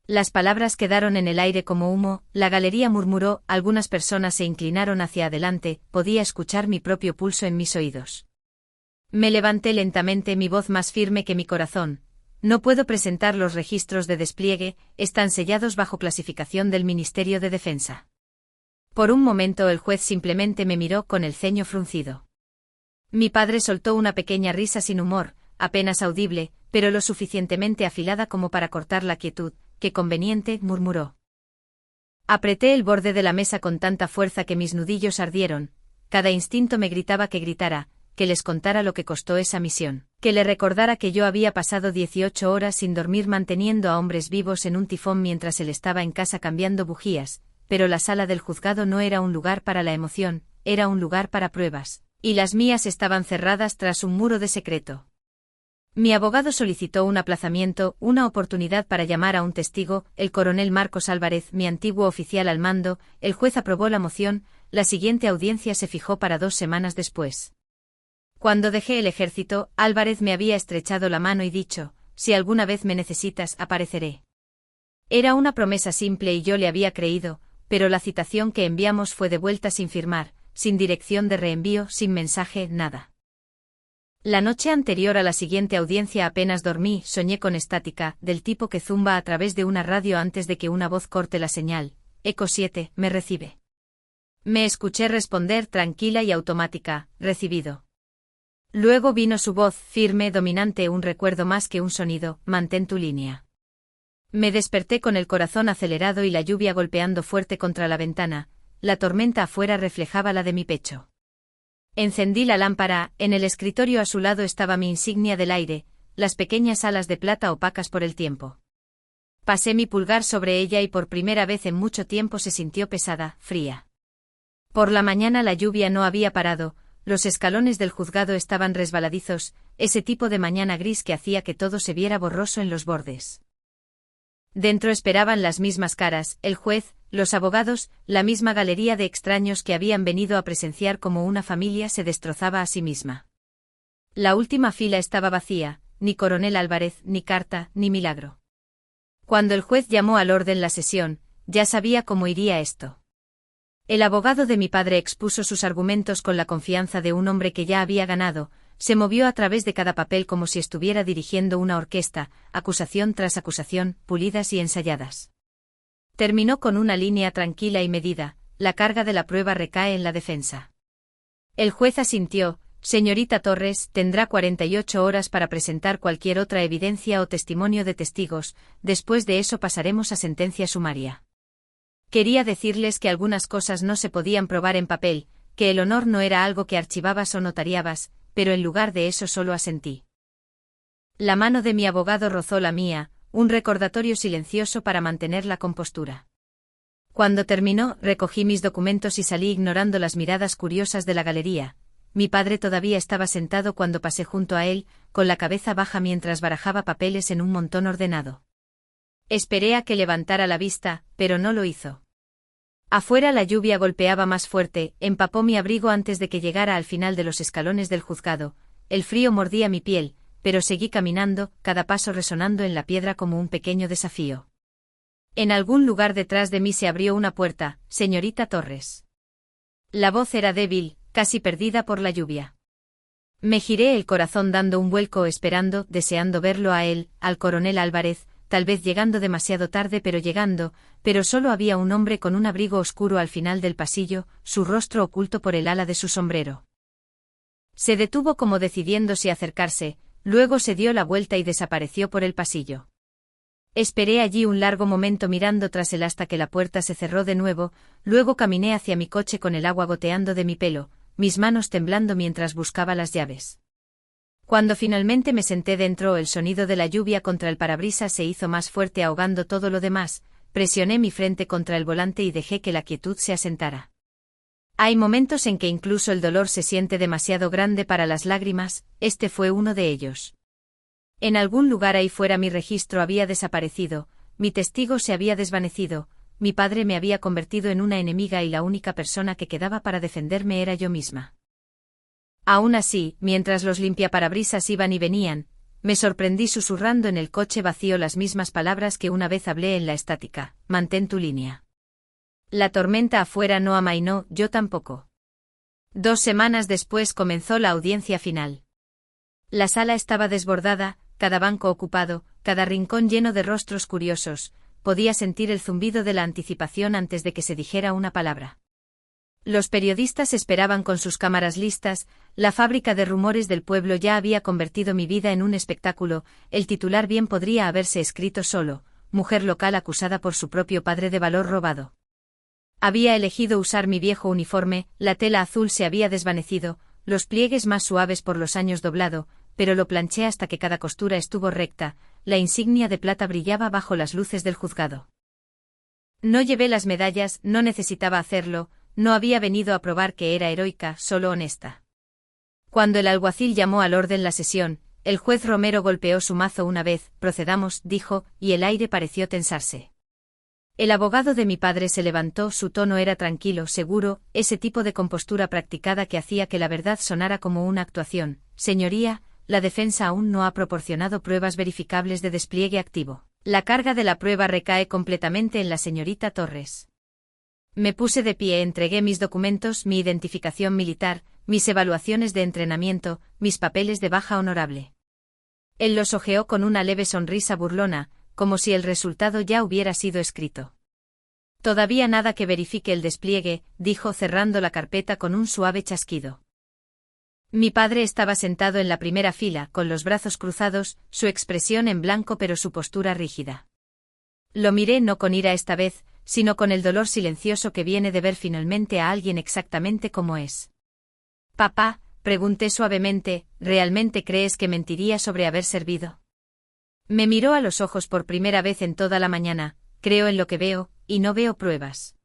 Las palabras quedaron en el aire como humo, la galería murmuró, algunas personas se inclinaron hacia adelante, podía escuchar mi propio pulso en mis oídos. Me levanté lentamente, mi voz más firme que mi corazón. No puedo presentar los registros de despliegue, están sellados bajo clasificación del Ministerio de Defensa. Por un momento el juez simplemente me miró con el ceño fruncido. Mi padre soltó una pequeña risa sin humor, apenas audible, pero lo suficientemente afilada como para cortar la quietud. «Qué conveniente», murmuró. Apreté el borde de la mesa con tanta fuerza que mis nudillos ardieron, cada instinto me gritaba que gritara, que les contara lo que costó esa misión, que le recordara que yo había pasado 18 horas sin dormir manteniendo a hombres vivos en un tifón mientras él estaba en casa cambiando bujías, pero la sala del juzgado no era un lugar para la emoción, era un lugar para pruebas, y las mías estaban cerradas tras un muro de secreto. Mi abogado solicitó un aplazamiento, una oportunidad para llamar a un testigo, el coronel Marcos Álvarez, mi antiguo oficial al mando. El juez aprobó la moción, la siguiente audiencia se fijó para 2 semanas después. Cuando dejé el ejército, Álvarez me había estrechado la mano y dicho, si alguna vez me necesitas, apareceré. Era una promesa simple y yo le había creído, pero la citación que enviamos fue devuelta sin firmar, sin dirección de reenvío, sin mensaje, nada. La noche anterior a la siguiente audiencia apenas dormí, soñé con estática, del tipo que zumba a través de una radio antes de que una voz corte la señal. Eco 7, me recibe. Me escuché responder tranquila y automática, recibido. Luego vino su voz, firme, dominante, un recuerdo más que un sonido, mantén tu línea. Me desperté con el corazón acelerado y la lluvia golpeando fuerte contra la ventana, la tormenta afuera reflejaba la de mi pecho. Encendí la lámpara, en el escritorio a su lado estaba mi insignia del aire, las pequeñas alas de plata opacas por el tiempo. Pasé mi pulgar sobre ella y por primera vez en mucho tiempo se sintió pesada, fría. Por la mañana la lluvia no había parado, los escalones del juzgado estaban resbaladizos, ese tipo de mañana gris que hacía que todo se viera borroso en los bordes. Dentro esperaban las mismas caras, el juez, los abogados, la misma galería de extraños que habían venido a presenciar cómo una familia se destrozaba a sí misma. La última fila estaba vacía, ni coronel Álvarez, ni carta, ni milagro. Cuando el juez llamó al orden la sesión, ya sabía cómo iría esto. El abogado de mi padre expuso sus argumentos con la confianza de un hombre que ya había ganado, se movió a través de cada papel como si estuviera dirigiendo una orquesta, acusación tras acusación, pulidas y ensayadas. Terminó con una línea tranquila y medida, la carga de la prueba recae en la defensa. El juez asintió, señorita Torres, tendrá 48 horas para presentar cualquier otra evidencia o testimonio de testigos, después de eso pasaremos a sentencia sumaria. Quería decirles que algunas cosas no se podían probar en papel, que el honor no era algo que archivabas o notariabas, pero en lugar de eso solo asentí. La mano de mi abogado rozó la mía, un recordatorio silencioso para mantener la compostura. Cuando terminó, recogí mis documentos y salí ignorando las miradas curiosas de la galería. Mi padre todavía estaba sentado cuando pasé junto a él, con la cabeza baja mientras barajaba papeles en un montón ordenado. Esperé a que levantara la vista, pero no lo hizo. Afuera la lluvia golpeaba más fuerte, empapó mi abrigo antes de que llegara al final de los escalones del juzgado, el frío mordía mi piel, pero seguí caminando, cada paso resonando en la piedra como un pequeño desafío. En algún lugar detrás de mí se abrió una puerta, señorita Torres. La voz era débil, casi perdida por la lluvia. Me giré el corazón dando un vuelco esperando, deseando verlo a él, al coronel Álvarez, tal vez llegando demasiado tarde pero llegando, pero solo había un hombre con un abrigo oscuro al final del pasillo, su rostro oculto por el ala de su sombrero. Se detuvo como decidiendo si acercarse, luego se dio la vuelta y desapareció por el pasillo. Esperé allí un largo momento mirando tras él hasta que la puerta se cerró de nuevo, luego caminé hacia mi coche con el agua goteando de mi pelo, mis manos temblando mientras buscaba las llaves. Cuando finalmente me senté dentro, el sonido de la lluvia contra el parabrisas se hizo más fuerte ahogando todo lo demás, presioné mi frente contra el volante y dejé que la quietud se asentara. Hay momentos en que incluso el dolor se siente demasiado grande para las lágrimas, este fue uno de ellos. En algún lugar ahí fuera mi registro había desaparecido, mi testigo se había desvanecido, mi padre me había convertido en una enemiga y la única persona que quedaba para defenderme era yo misma. Aún así, mientras los limpiaparabrisas iban y venían, me sorprendí susurrando en el coche vacío las mismas palabras que una vez hablé en la estática: mantén tu línea. La tormenta afuera no amainó, yo tampoco. 2 semanas después comenzó la audiencia final. La sala estaba desbordada, cada banco ocupado, cada rincón lleno de rostros curiosos, podía sentir el zumbido de la anticipación antes de que se dijera una palabra. Los periodistas esperaban con sus cámaras listas, la fábrica de rumores del pueblo ya había convertido mi vida en un espectáculo, el titular bien podría haberse escrito solo: mujer local acusada por su propio padre de valor robado. Había elegido usar mi viejo uniforme, la tela azul se había desvanecido, los pliegues más suaves por los años doblado, pero lo planché hasta que cada costura estuvo recta, la insignia de plata brillaba bajo las luces del juzgado. No llevé las medallas, no necesitaba hacerlo, no había venido a probar que era heroica, solo honesta. Cuando el alguacil llamó al orden la sesión, el juez Romero golpeó su mazo una vez: procedamos, dijo, y el aire pareció tensarse. El abogado de mi padre se levantó, su tono era tranquilo, seguro, ese tipo de compostura practicada que hacía que la verdad sonara como una actuación. Señoría, la defensa aún no ha proporcionado pruebas verificables de despliegue activo. La carga de la prueba recae completamente en la señorita Torres. Me puse de pie, entregué mis documentos, mi identificación militar, mis evaluaciones de entrenamiento, mis papeles de baja honorable. Él los hojeó con una leve sonrisa burlona, como si el resultado ya hubiera sido escrito. Todavía nada que verifique el despliegue, dijo cerrando la carpeta con un suave chasquido. Mi padre estaba sentado en la primera fila, con los brazos cruzados, su expresión en blanco pero su postura rígida. Lo miré no con ira esta vez, sino con el dolor silencioso que viene de ver finalmente a alguien exactamente como es. Papá, pregunté suavemente, ¿realmente crees que mentiría sobre haber servido? Me miró a los ojos por primera vez en toda la mañana: creo en lo que veo, y no veo pruebas.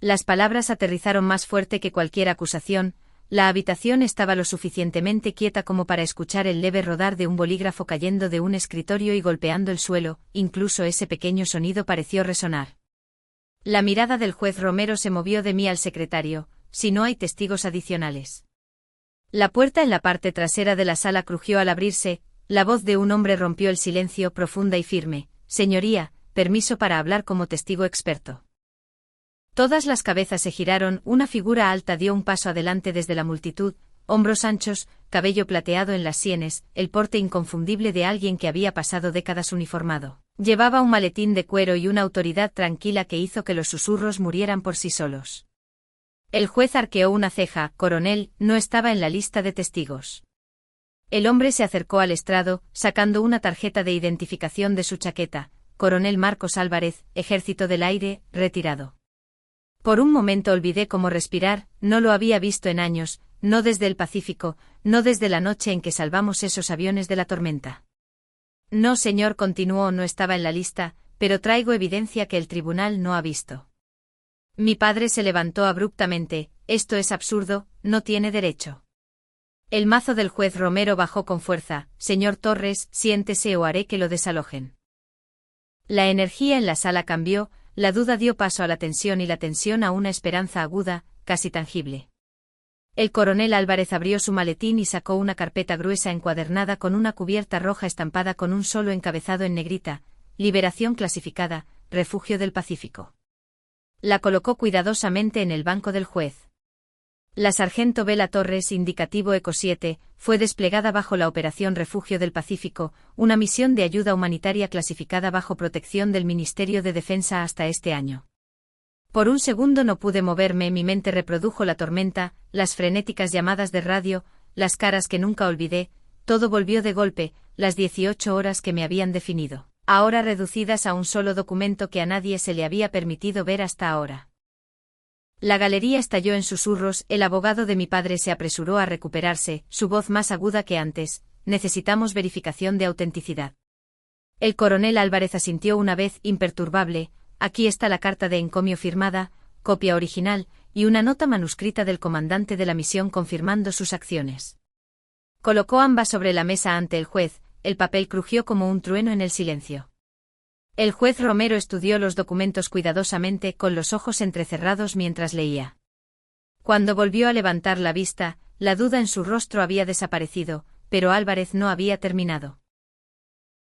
Las palabras aterrizaron más fuerte que cualquier acusación. La habitación estaba lo suficientemente quieta como para escuchar el leve rodar de un bolígrafo cayendo de un escritorio y golpeando el suelo, incluso ese pequeño sonido pareció resonar. La mirada del juez Romero se movió de mí al secretario: si no hay testigos adicionales. La puerta en la parte trasera de la sala crujió al abrirse, la voz de un hombre rompió el silencio, profunda y firme: señoría, permiso para hablar como testigo experto. Todas las cabezas se giraron, una figura alta dio un paso adelante desde la multitud, hombros anchos, cabello plateado en las sienes, el porte inconfundible de alguien que había pasado décadas uniformado. Llevaba un maletín de cuero y una autoridad tranquila que hizo que los susurros murieran por sí solos. El juez arqueó una ceja: coronel, no estaba en la lista de testigos. El hombre se acercó al estrado, sacando una tarjeta de identificación de su chaqueta: coronel Marcos Álvarez, Ejército del Aire, retirado. Por un momento olvidé cómo respirar, no lo había visto en años, no desde el Pacífico, no desde la noche en que salvamos esos aviones de la tormenta. No, señor, continuó, no estaba en la lista, pero traigo evidencia que el tribunal no ha visto. Mi padre se levantó abruptamente: esto es absurdo, no tiene derecho. El mazo del juez Romero bajó con fuerza: señor Torres, siéntese o haré que lo desalojen. La energía en la sala cambió, la duda dio paso a la tensión y la tensión a una esperanza aguda, casi tangible. El coronel Álvarez abrió su maletín y sacó una carpeta gruesa encuadernada con una cubierta roja estampada con un solo encabezado en negrita: Liberación clasificada, Refugio del Pacífico. La colocó cuidadosamente en el banco del juez. La sargento Bella Torres, indicativo ECO 7, fue desplegada bajo la Operación Refugio del Pacífico, una misión de ayuda humanitaria clasificada bajo protección del Ministerio de Defensa hasta este año. Por un segundo no pude moverme, mi mente reprodujo la tormenta, las frenéticas llamadas de radio, las caras que nunca olvidé, todo volvió de golpe, las 18 horas que me habían definido, ahora reducidas a un solo documento que a nadie se le había permitido ver hasta ahora. La galería estalló en susurros, el abogado de mi padre se apresuró a recuperarse, su voz más aguda que antes: necesitamos verificación de autenticidad. El coronel Álvarez asintió una vez, imperturbable: aquí está la carta de encomio firmada, copia original, y una nota manuscrita del comandante de la misión confirmando sus acciones. Colocó ambas sobre la mesa ante el juez, el papel crujió como un trueno en el silencio. El juez Romero estudió los documentos cuidadosamente, con los ojos entrecerrados mientras leía. Cuando volvió a levantar la vista, la duda en su rostro había desaparecido, pero Álvarez no había terminado.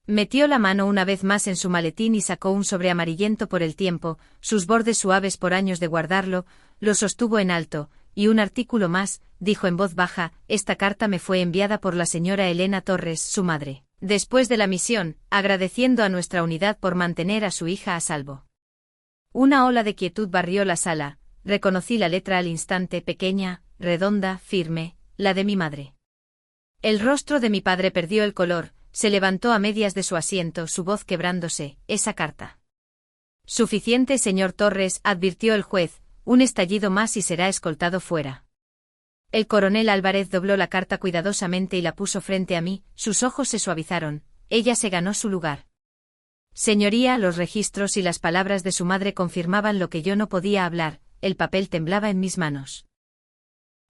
Metió la mano una vez más en su maletín y sacó un sobre amarillento por el tiempo, sus bordes suaves por años de guardarlo, lo sostuvo en alto: y un artículo más, dijo en voz baja: esta carta me fue enviada por la señora Elena Torres, su madre, después de la misión, agradeciendo a nuestra unidad por mantener a su hija a salvo. Una ola de quietud barrió la sala, reconocí la letra al instante, pequeña, redonda, firme, la de mi madre. El rostro de mi padre perdió el color, se levantó a medias de su asiento, su voz quebrándose: esa carta. Suficiente, señor Torres, advirtió el juez, un estallido más y será escoltado fuera. El coronel Álvarez dobló la carta cuidadosamente y la puso frente a mí, sus ojos se suavizaron, ella se ganó su lugar. Señoría, los registros y las palabras de su madre confirmaban lo que yo no podía hablar, el papel temblaba en mis manos.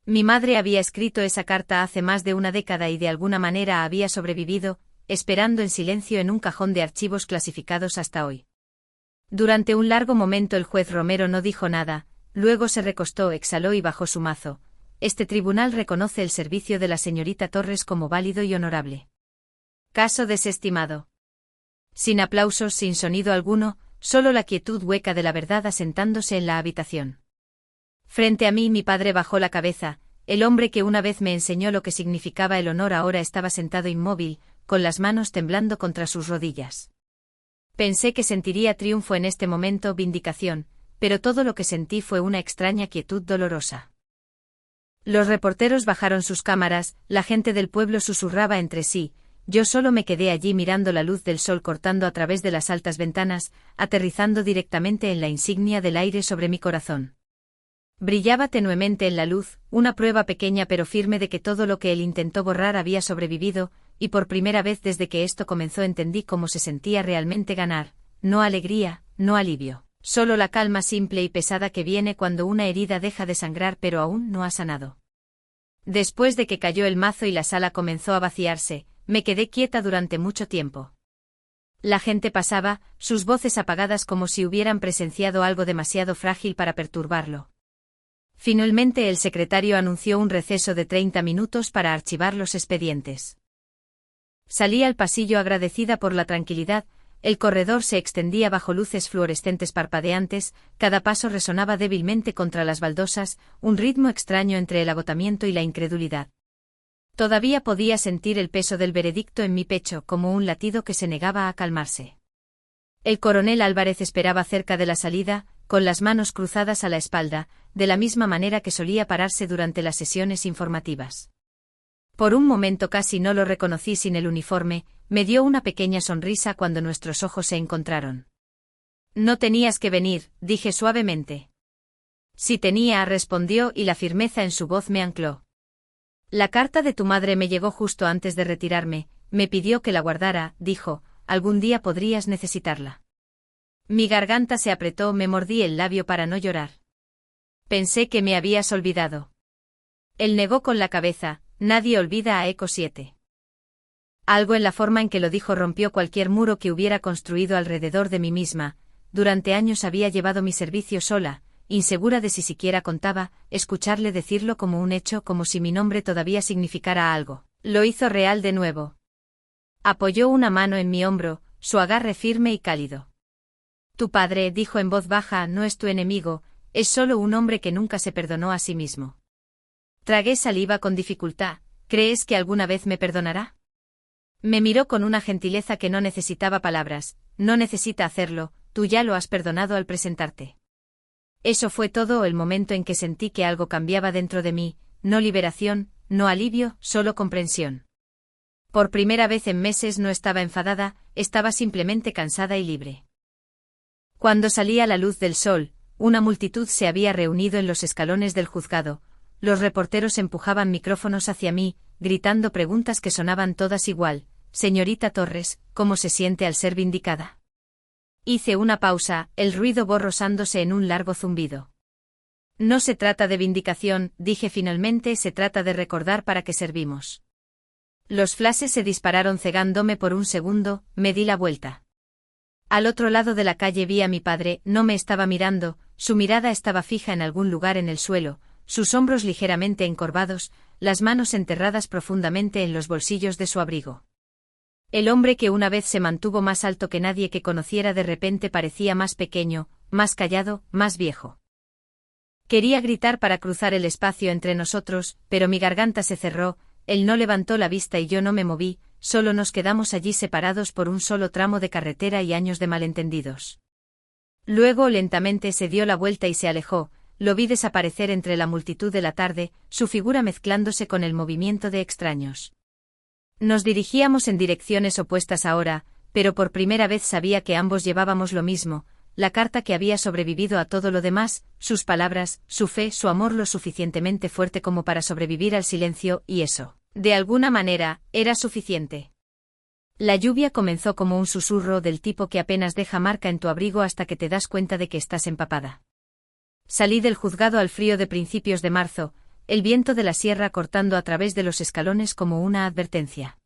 Mi madre había escrito esa carta hace más de una década y de alguna manera había sobrevivido, esperando en silencio en un cajón de archivos clasificados hasta hoy. Durante un largo momento el juez Romero no dijo nada, luego se recostó, exhaló y bajó su mazo. Este tribunal reconoce el servicio de la señorita Torres como válido y honorable. Caso desestimado. Sin aplausos, sin sonido alguno, solo la quietud hueca de la verdad asentándose en la habitación. Frente a mí mi padre bajó la cabeza, el hombre que una vez me enseñó lo que significaba el honor ahora estaba sentado inmóvil, con las manos temblando contra sus rodillas. Pensé que sentiría triunfo en este momento, vindicación, pero todo lo que sentí fue una extraña quietud dolorosa. Los reporteros bajaron sus cámaras, la gente del pueblo susurraba entre sí, yo solo me quedé allí mirando la luz del sol cortando a través de las altas ventanas, aterrizando directamente en la insignia del aire sobre mi corazón. Brillaba tenuemente en la luz, una prueba pequeña pero firme de que todo lo que él intentó borrar había sobrevivido, y por primera vez desde que esto comenzó entendí cómo se sentía realmente ganar, no alegría, no alivio. Solo la calma simple y pesada que viene cuando una herida deja de sangrar pero aún no ha sanado. Después de que cayó el mazo y la sala comenzó a vaciarse, me quedé quieta durante mucho tiempo. La gente pasaba, sus voces apagadas como si hubieran presenciado algo demasiado frágil para perturbarlo. Finalmente el secretario anunció un receso de 30 minutos para archivar los expedientes. Salí al pasillo agradecida por la tranquilidad. El corredor se extendía bajo luces fluorescentes parpadeantes, cada paso resonaba débilmente contra las baldosas, un ritmo extraño entre el agotamiento y la incredulidad. Todavía podía sentir el peso del veredicto en mi pecho como un latido que se negaba a calmarse. El coronel Álvarez esperaba cerca de la salida, con las manos cruzadas a la espalda, de la misma manera que solía pararse durante las sesiones informativas. Por un momento casi no lo reconocí sin el uniforme, me dio una pequeña sonrisa cuando nuestros ojos se encontraron. No tenías que venir, dije suavemente. Sí tenía, respondió y la firmeza en su voz me ancló. La carta de tu madre me llegó justo antes de retirarme, me pidió que la guardara, dijo, algún día podrías necesitarla. Mi garganta se apretó, me mordí el labio para no llorar. Pensé que me habías olvidado. Él negó con la cabeza, nadie olvida a ECO 7. Algo en la forma en que lo dijo rompió cualquier muro que hubiera construido alrededor de mí misma. Durante años había llevado mi servicio sola, insegura de si siquiera contaba, escucharle decirlo como un hecho, como si mi nombre todavía significara algo. Lo hizo real de nuevo. Apoyó una mano en mi hombro, su agarre firme y cálido. Tu padre, dijo en voz baja, no es tu enemigo, es solo un hombre que nunca se perdonó a sí mismo. Tragué saliva con dificultad. ¿Crees que alguna vez me perdonará? Me miró con una gentileza que no necesitaba palabras. No necesita hacerlo, tú ya lo has perdonado al presentarte. Eso fue todo el momento en que sentí que algo cambiaba dentro de mí, no liberación, no alivio, solo comprensión. Por primera vez en meses no estaba enfadada, estaba simplemente cansada y libre. Cuando salía la luz del sol, una multitud se había reunido en los escalones del juzgado. Los reporteros empujaban micrófonos hacia mí, gritando preguntas que sonaban todas igual. Señorita Torres, ¿cómo se siente al ser vindicada? Hice una pausa, el ruido borrosándose en un largo zumbido. No se trata de vindicación, dije finalmente, se trata de recordar para qué servimos. Los flashes se dispararon cegándome por un segundo, me di la vuelta. Al otro lado de la calle vi a mi padre, no me estaba mirando, su mirada estaba fija en algún lugar en el suelo, sus hombros ligeramente encorvados, las manos enterradas profundamente en los bolsillos de su abrigo. El hombre que una vez se mantuvo más alto que nadie que conociera de repente parecía más pequeño, más callado, más viejo. Quería gritar para cruzar el espacio entre nosotros, pero mi garganta se cerró, él no levantó la vista y yo no me moví, solo nos quedamos allí separados por un solo tramo de carretera y años de malentendidos. Luego lentamente se dio la vuelta y se alejó, lo vi desaparecer entre la multitud de la tarde, su figura mezclándose con el movimiento de extraños. Nos dirigíamos en direcciones opuestas ahora, pero por primera vez sabía que ambos llevábamos lo mismo, la carta que había sobrevivido a todo lo demás, sus palabras, su fe, su amor lo suficientemente fuerte como para sobrevivir al silencio, y eso, de alguna manera, era suficiente. La lluvia comenzó como un susurro del tipo que apenas deja marca en tu abrigo hasta que te das cuenta de que estás empapada. Salí del juzgado al frío de principios de marzo, el viento de la sierra cortando a través de los escalones como una advertencia.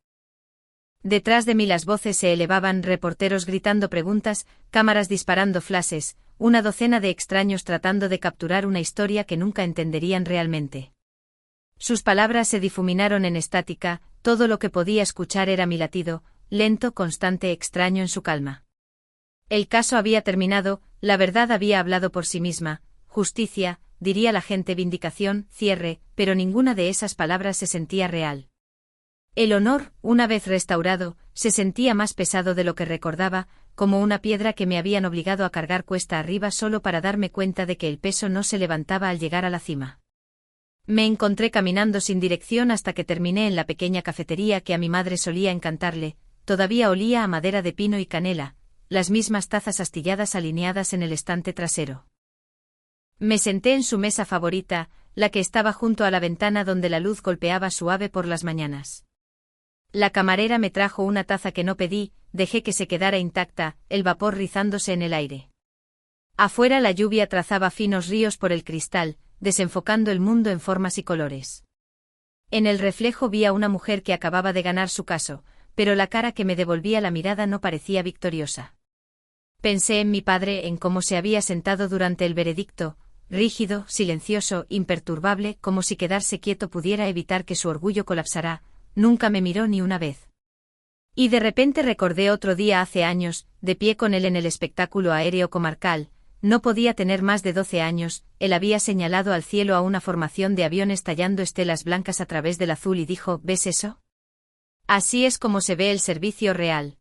Detrás de mí las voces se elevaban, reporteros gritando preguntas, cámaras disparando flashes, una docena de extraños tratando de capturar una historia que nunca entenderían realmente. Sus palabras se difuminaron en estática, todo lo que podía escuchar era mi latido, lento, constante, extraño en su calma. El caso había terminado, la verdad había hablado por sí misma, justicia, diría la gente, vindicación, cierre, pero ninguna de esas palabras se sentía real. El honor, una vez restaurado, se sentía más pesado de lo que recordaba, como una piedra que me habían obligado a cargar cuesta arriba solo para darme cuenta de que el peso no se levantaba al llegar a la cima. Me encontré caminando sin dirección hasta que terminé en la pequeña cafetería que a mi madre solía encantarle, todavía olía a madera de pino y canela, las mismas tazas astilladas alineadas en el estante trasero. Me senté en su mesa favorita, la que estaba junto a la ventana donde la luz golpeaba suave por las mañanas. La camarera me trajo una taza que no pedí, dejé que se quedara intacta, el vapor rizándose en el aire. Afuera la lluvia trazaba finos ríos por el cristal, desenfocando el mundo en formas y colores. En el reflejo vi a una mujer que acababa de ganar su caso, pero la cara que me devolvía la mirada no parecía victoriosa. Pensé en mi padre, en cómo se había sentado durante el veredicto, rígido, silencioso, imperturbable, como si quedarse quieto pudiera evitar que su orgullo colapsara. Nunca me miró ni una vez. Y de repente recordé otro día hace años, de pie con él en el espectáculo aéreo comarcal, no podía tener más de 12 años, él había señalado al cielo a una formación de aviones tallando estelas blancas a través del azul y dijo, ¿ves eso? Así es como se ve el servicio real.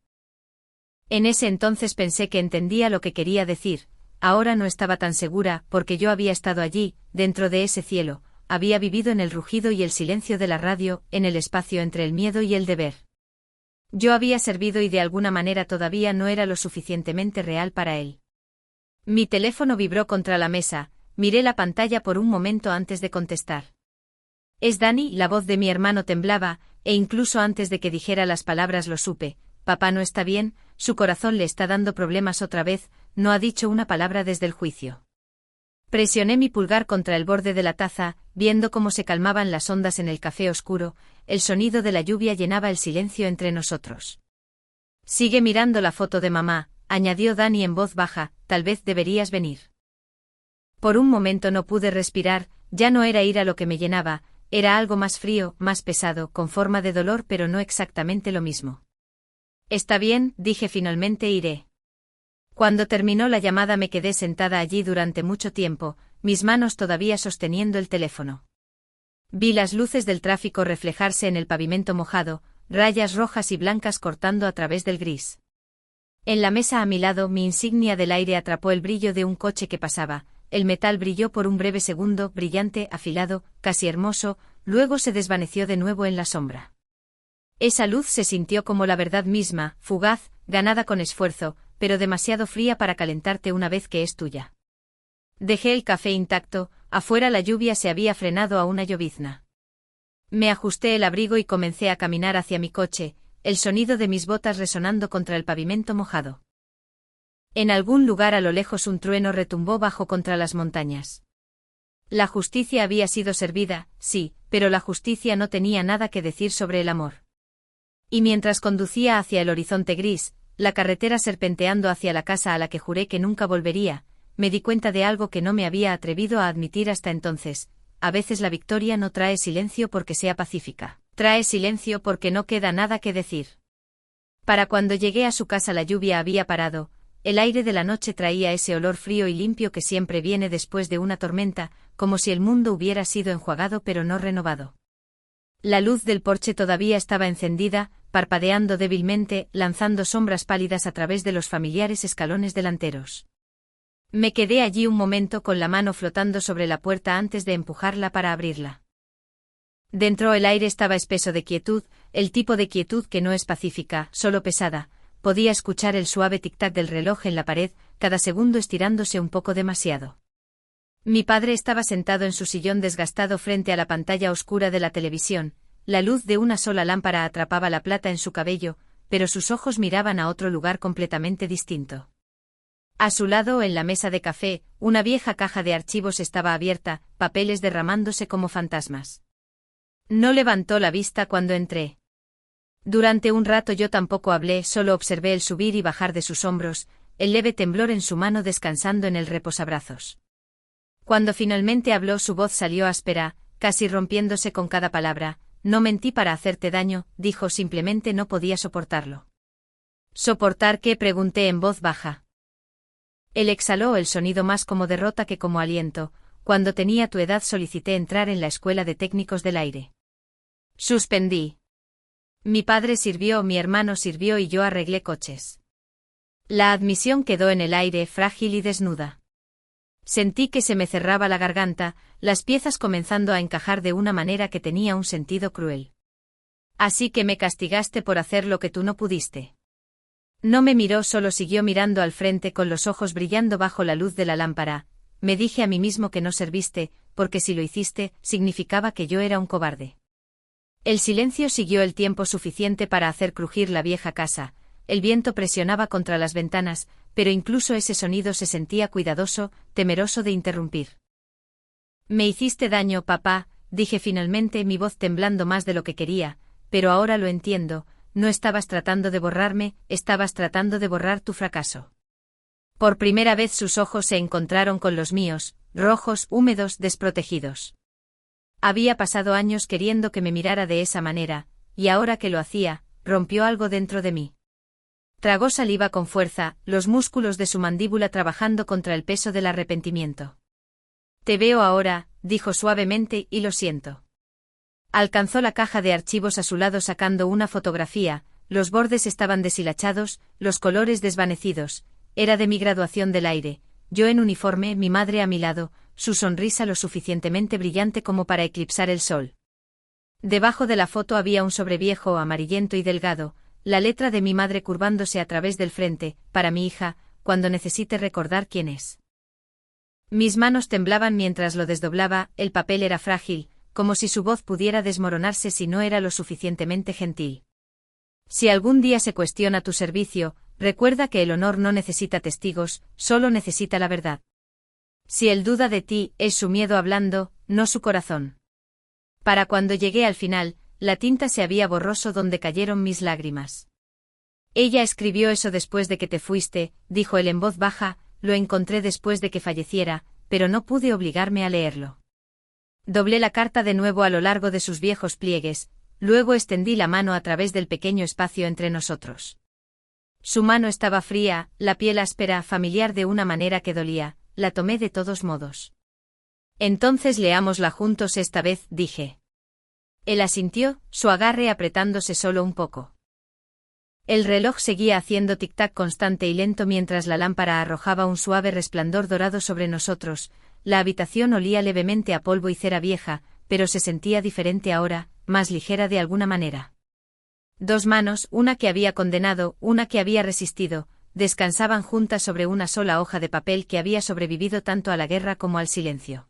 En ese entonces pensé que entendía lo que quería decir, ahora no estaba tan segura, porque yo había estado allí, dentro de ese cielo, había vivido en el rugido y el silencio de la radio, en el espacio entre el miedo y el deber. Yo había servido y de alguna manera todavía no era lo suficientemente real para él. Mi teléfono vibró contra la mesa, miré la pantalla por un momento antes de contestar. Es Dani, la voz de mi hermano temblaba, e incluso antes de que dijera las palabras lo supe, papá no está bien, su corazón le está dando problemas otra vez, no ha dicho una palabra desde el juicio. Presioné mi pulgar contra el borde de la taza, viendo cómo se calmaban las ondas en el café oscuro, el sonido de la lluvia llenaba el silencio entre nosotros. Sigue mirando la foto de mamá, añadió Dani en voz baja, tal vez deberías venir. Por un momento no pude respirar, ya no era ira lo que me llenaba, era algo más frío, más pesado, con forma de dolor pero no exactamente lo mismo. Está bien, dije finalmente iré. Cuando terminó la llamada me quedé sentada allí durante mucho tiempo, mis manos todavía sosteniendo el teléfono. Vi las luces del tráfico reflejarse en el pavimento mojado, rayas rojas y blancas cortando a través del gris. En la mesa a mi lado, mi insignia del aire atrapó el brillo de un coche que pasaba. El metal brilló por un breve segundo, brillante, afilado, casi hermoso, luego se desvaneció de nuevo en la sombra. Esa luz se sintió como la verdad misma, fugaz, ganada con esfuerzo, pero demasiado fría para calentarte una vez que es tuya. Dejé el café intacto, afuera la lluvia se había frenado a una llovizna. Me ajusté el abrigo y comencé a caminar hacia mi coche, el sonido de mis botas resonando contra el pavimento mojado. En algún lugar a lo lejos un trueno retumbó bajo contra las montañas. La justicia había sido servida, sí, pero la justicia no tenía nada que decir sobre el amor. Y mientras conducía hacia el horizonte gris, la carretera serpenteando hacia la casa a la que juré que nunca volvería, me di cuenta de algo que no me había atrevido a admitir hasta entonces: a veces la victoria no trae silencio porque sea pacífica, trae silencio porque no queda nada que decir. Para cuando llegué a su casa la lluvia había parado, el aire de la noche traía ese olor frío y limpio que siempre viene después de una tormenta, como si el mundo hubiera sido enjuagado pero no renovado. La luz del porche todavía estaba encendida, parpadeando débilmente, lanzando sombras pálidas a través de los familiares escalones delanteros. Me quedé allí un momento con la mano flotando sobre la puerta antes de empujarla para abrirla. Dentro el aire estaba espeso de quietud, el tipo de quietud que no es pacífica, solo pesada. Podía escuchar el suave tic-tac del reloj en la pared, cada segundo estirándose un poco demasiado. Mi padre estaba sentado en su sillón desgastado frente a la pantalla oscura de la televisión. La luz de una sola lámpara atrapaba la plata en su cabello, pero sus ojos miraban a otro lugar completamente distinto. A su lado, en la mesa de café, una vieja caja de archivos estaba abierta, papeles derramándose como fantasmas. No levantó la vista cuando entré. Durante un rato yo tampoco hablé, solo observé el subir y bajar de sus hombros, el leve temblor en su mano descansando en el reposabrazos. Cuando finalmente habló, su voz salió áspera, casi rompiéndose con cada palabra. No mentí para hacerte daño, dijo, simplemente no podía soportarlo. ¿Soportar qué?, pregunté en voz baja. Él exhaló, el sonido más como derrota que como aliento. Cuando tenía tu edad solicité entrar en la escuela de técnicos del aire. Suspendí. Mi padre sirvió, mi hermano sirvió y yo arreglé coches. La admisión quedó en el aire, frágil y desnuda. Sentí que se me cerraba la garganta, las piezas comenzando a encajar de una manera que tenía un sentido cruel. Así que me castigaste por hacer lo que tú no pudiste. No me miró, solo siguió mirando al frente con los ojos brillando bajo la luz de la lámpara. Me dije a mí mismo que no serviste, porque si lo hiciste, significaba que yo era un cobarde. El silencio siguió el tiempo suficiente para hacer crujir la vieja casa. El viento presionaba contra las ventanas, pero incluso ese sonido se sentía cuidadoso, temeroso de interrumpir. Me hiciste daño, papá, dije finalmente, mi voz temblando más de lo que quería, pero ahora lo entiendo, no estabas tratando de borrarme, estabas tratando de borrar tu fracaso. Por primera vez sus ojos se encontraron con los míos, rojos, húmedos, desprotegidos. Había pasado años queriendo que me mirara de esa manera, y ahora que lo hacía, rompió algo dentro de mí. Tragó saliva con fuerza, los músculos de su mandíbula trabajando contra el peso del arrepentimiento. Te veo ahora, dijo suavemente, y lo siento. Alcanzó la caja de archivos a su lado sacando una fotografía, los bordes estaban deshilachados, los colores desvanecidos, era de mi graduación del aire, yo en uniforme, mi madre a mi lado, su sonrisa lo suficientemente brillante como para eclipsar el sol. Debajo de la foto había un sobreviejo amarillento y delgado, la letra de mi madre curvándose a través del frente, para mi hija, cuando necesite recordar quién es. Mis manos temblaban mientras lo desdoblaba, el papel era frágil, como si su voz pudiera desmoronarse si no era lo suficientemente gentil. Si algún día se cuestiona tu servicio, recuerda que el honor no necesita testigos, solo necesita la verdad. Si él duda de ti, es su miedo hablando, no su corazón. Para cuando llegué al final, la tinta se había borroso donde cayeron mis lágrimas. Ella escribió eso después de que te fuiste, dijo él en voz baja, lo encontré después de que falleciera, pero no pude obligarme a leerlo. Doblé la carta de nuevo a lo largo de sus viejos pliegues, luego extendí la mano a través del pequeño espacio entre nosotros. Su mano estaba fría, la piel áspera, familiar de una manera que dolía, la tomé de todos modos. Entonces leámosla juntos esta vez, dije. Él asintió, su agarre apretándose solo un poco. El reloj seguía haciendo tic-tac constante y lento mientras la lámpara arrojaba un suave resplandor dorado sobre nosotros. La habitación olía levemente a polvo y cera vieja, pero se sentía diferente ahora, más ligera de alguna manera. Dos manos, una que había condenado, una que había resistido, descansaban juntas sobre una sola hoja de papel que había sobrevivido tanto a la guerra como al silencio.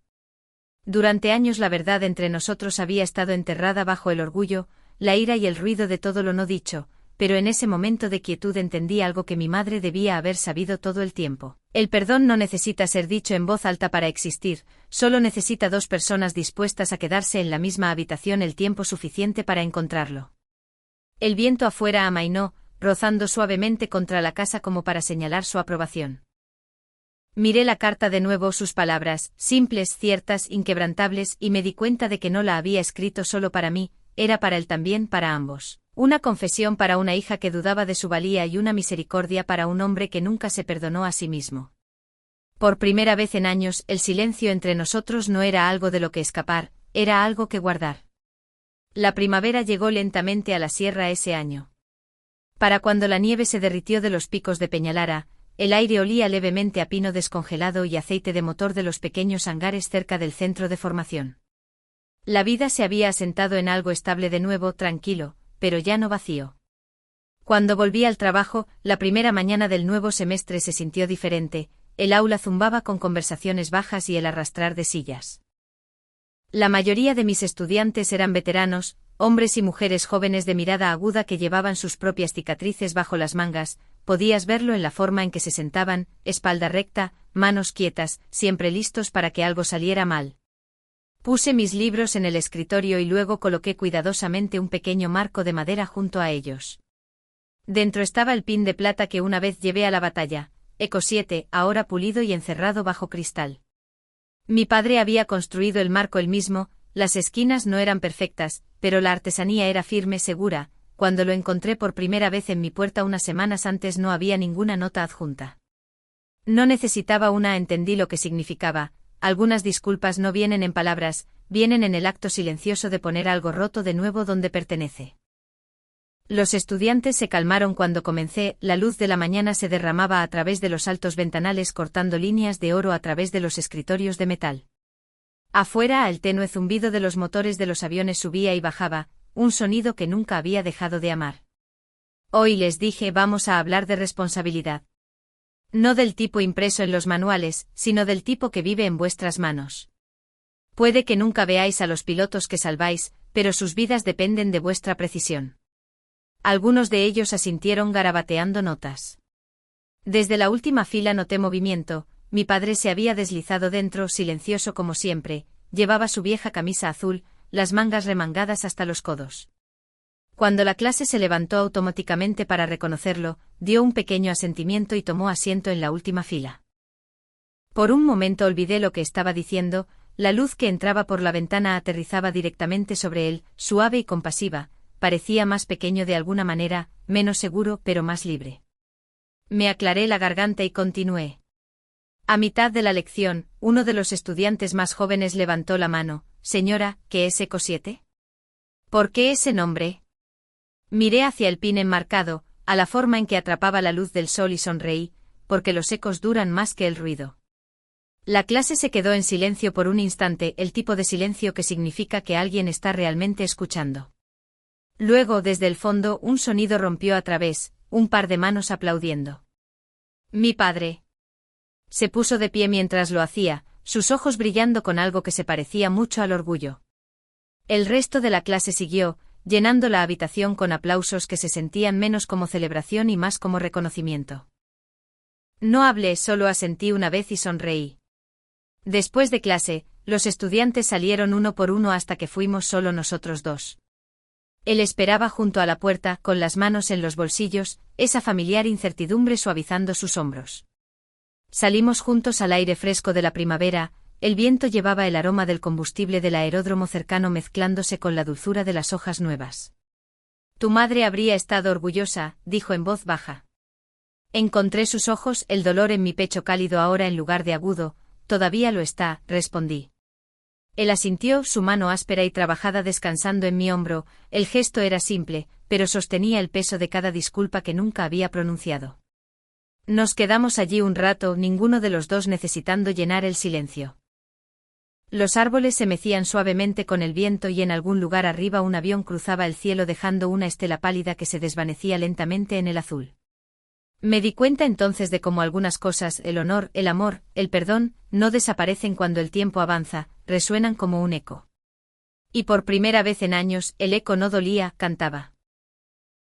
Durante años la verdad entre nosotros había estado enterrada bajo el orgullo, la ira y el ruido de todo lo no dicho, pero en ese momento de quietud entendí algo que mi madre debía haber sabido todo el tiempo. El perdón no necesita ser dicho en voz alta para existir, solo necesita dos personas dispuestas a quedarse en la misma habitación el tiempo suficiente para encontrarlo. El viento afuera amainó, rozando suavemente contra la casa como para señalar su aprobación. Miré la carta de nuevo, sus palabras, simples, ciertas, inquebrantables, y me di cuenta de que no la había escrito solo para mí, era para él también, para ambos. Una confesión para una hija que dudaba de su valía y una misericordia para un hombre que nunca se perdonó a sí mismo. Por primera vez en años, el silencio entre nosotros no era algo de lo que escapar, era algo que guardar. La primavera llegó lentamente a la sierra ese año. Para cuando la nieve se derritió de los picos de Peñalara, el aire olía levemente a pino descongelado y aceite de motor de los pequeños hangares cerca del centro de formación. La vida se había asentado en algo estable de nuevo, tranquilo, pero ya no vacío. Cuando volví al trabajo, la primera mañana del nuevo semestre se sintió diferente, el aula zumbaba con conversaciones bajas y el arrastrar de sillas. La mayoría de mis estudiantes eran veteranos, hombres y mujeres jóvenes de mirada aguda que llevaban sus propias cicatrices bajo las mangas, podías verlo en la forma en que se sentaban, espalda recta, manos quietas, siempre listos para que algo saliera mal. Puse mis libros en el escritorio y luego coloqué cuidadosamente un pequeño marco de madera junto a ellos. Dentro estaba el pin de plata que una vez llevé a la batalla, Eco 7, ahora pulido y encerrado bajo cristal. Mi padre había construido el marco él mismo, las esquinas no eran perfectas, pero la artesanía era firme, segura. Cuando lo encontré por primera vez en mi puerta unas semanas antes no había ninguna nota adjunta. No necesitaba una, entendí lo que significaba. Algunas disculpas no vienen en palabras, vienen en el acto silencioso de poner algo roto de nuevo donde pertenece. Los estudiantes se calmaron cuando comencé, la luz de la mañana se derramaba a través de los altos ventanales cortando líneas de oro a través de los escritorios de metal. Afuera el tenue zumbido de los motores de los aviones subía y bajaba, un sonido que nunca había dejado de amar. Hoy les dije, vamos a hablar de responsabilidad. No del tipo impreso en los manuales, sino del tipo que vive en vuestras manos. Puede que nunca veáis a los pilotos que salváis, pero sus vidas dependen de vuestra precisión. Algunos de ellos asintieron garabateando notas. Desde la última fila noté movimiento, mi padre se había deslizado dentro, silencioso como siempre, llevaba su vieja camisa azul, las mangas remangadas hasta los codos. Cuando la clase se levantó automáticamente para reconocerlo, dio un pequeño asentimiento y tomó asiento en la última fila. Por un momento olvidé lo que estaba diciendo, la luz que entraba por la ventana aterrizaba directamente sobre él, suave y compasiva, parecía más pequeño de alguna manera, menos seguro pero más libre. Me aclaré la garganta y continué. A mitad de la lección, uno de los estudiantes más jóvenes levantó la mano. Señora, ¿qué es Eco 7? ¿Por qué ese nombre? Miré hacia el pin enmarcado, a la forma en que atrapaba la luz del sol y sonreí, porque los ecos duran más que el ruido. La clase se quedó en silencio por un instante, el tipo de silencio que significa que alguien está realmente escuchando. Luego, desde el fondo, un sonido rompió a través, un par de manos aplaudiendo. Mi padre. Se puso de pie mientras lo hacía, sus ojos brillando con algo que se parecía mucho al orgullo. El resto de la clase siguió, llenando la habitación con aplausos que se sentían menos como celebración y más como reconocimiento. No hablé, solo asentí una vez y sonreí. Después de clase, los estudiantes salieron uno por uno hasta que fuimos solo nosotros dos. Él esperaba junto a la puerta, con las manos en los bolsillos, esa familiar incertidumbre suavizando sus hombros. Salimos juntos al aire fresco de la primavera, el viento llevaba el aroma del combustible del aeródromo cercano mezclándose con la dulzura de las hojas nuevas. Tu madre habría estado orgullosa, dijo en voz baja. Encontré sus ojos, el dolor en mi pecho cálido ahora en lugar de agudo, todavía lo está, respondí. Él asintió, su mano áspera y trabajada descansando en mi hombro. El gesto era simple, pero sostenía el peso de cada disculpa que nunca había pronunciado. Nos quedamos allí un rato, ninguno de los dos necesitando llenar el silencio. Los árboles se mecían suavemente con el viento y en algún lugar arriba un avión cruzaba el cielo dejando una estela pálida que se desvanecía lentamente en el azul. Me di cuenta entonces de cómo algunas cosas, el honor, el amor, el perdón, no desaparecen cuando el tiempo avanza, resuenan como un eco. Y por primera vez en años, el eco no dolía, cantaba.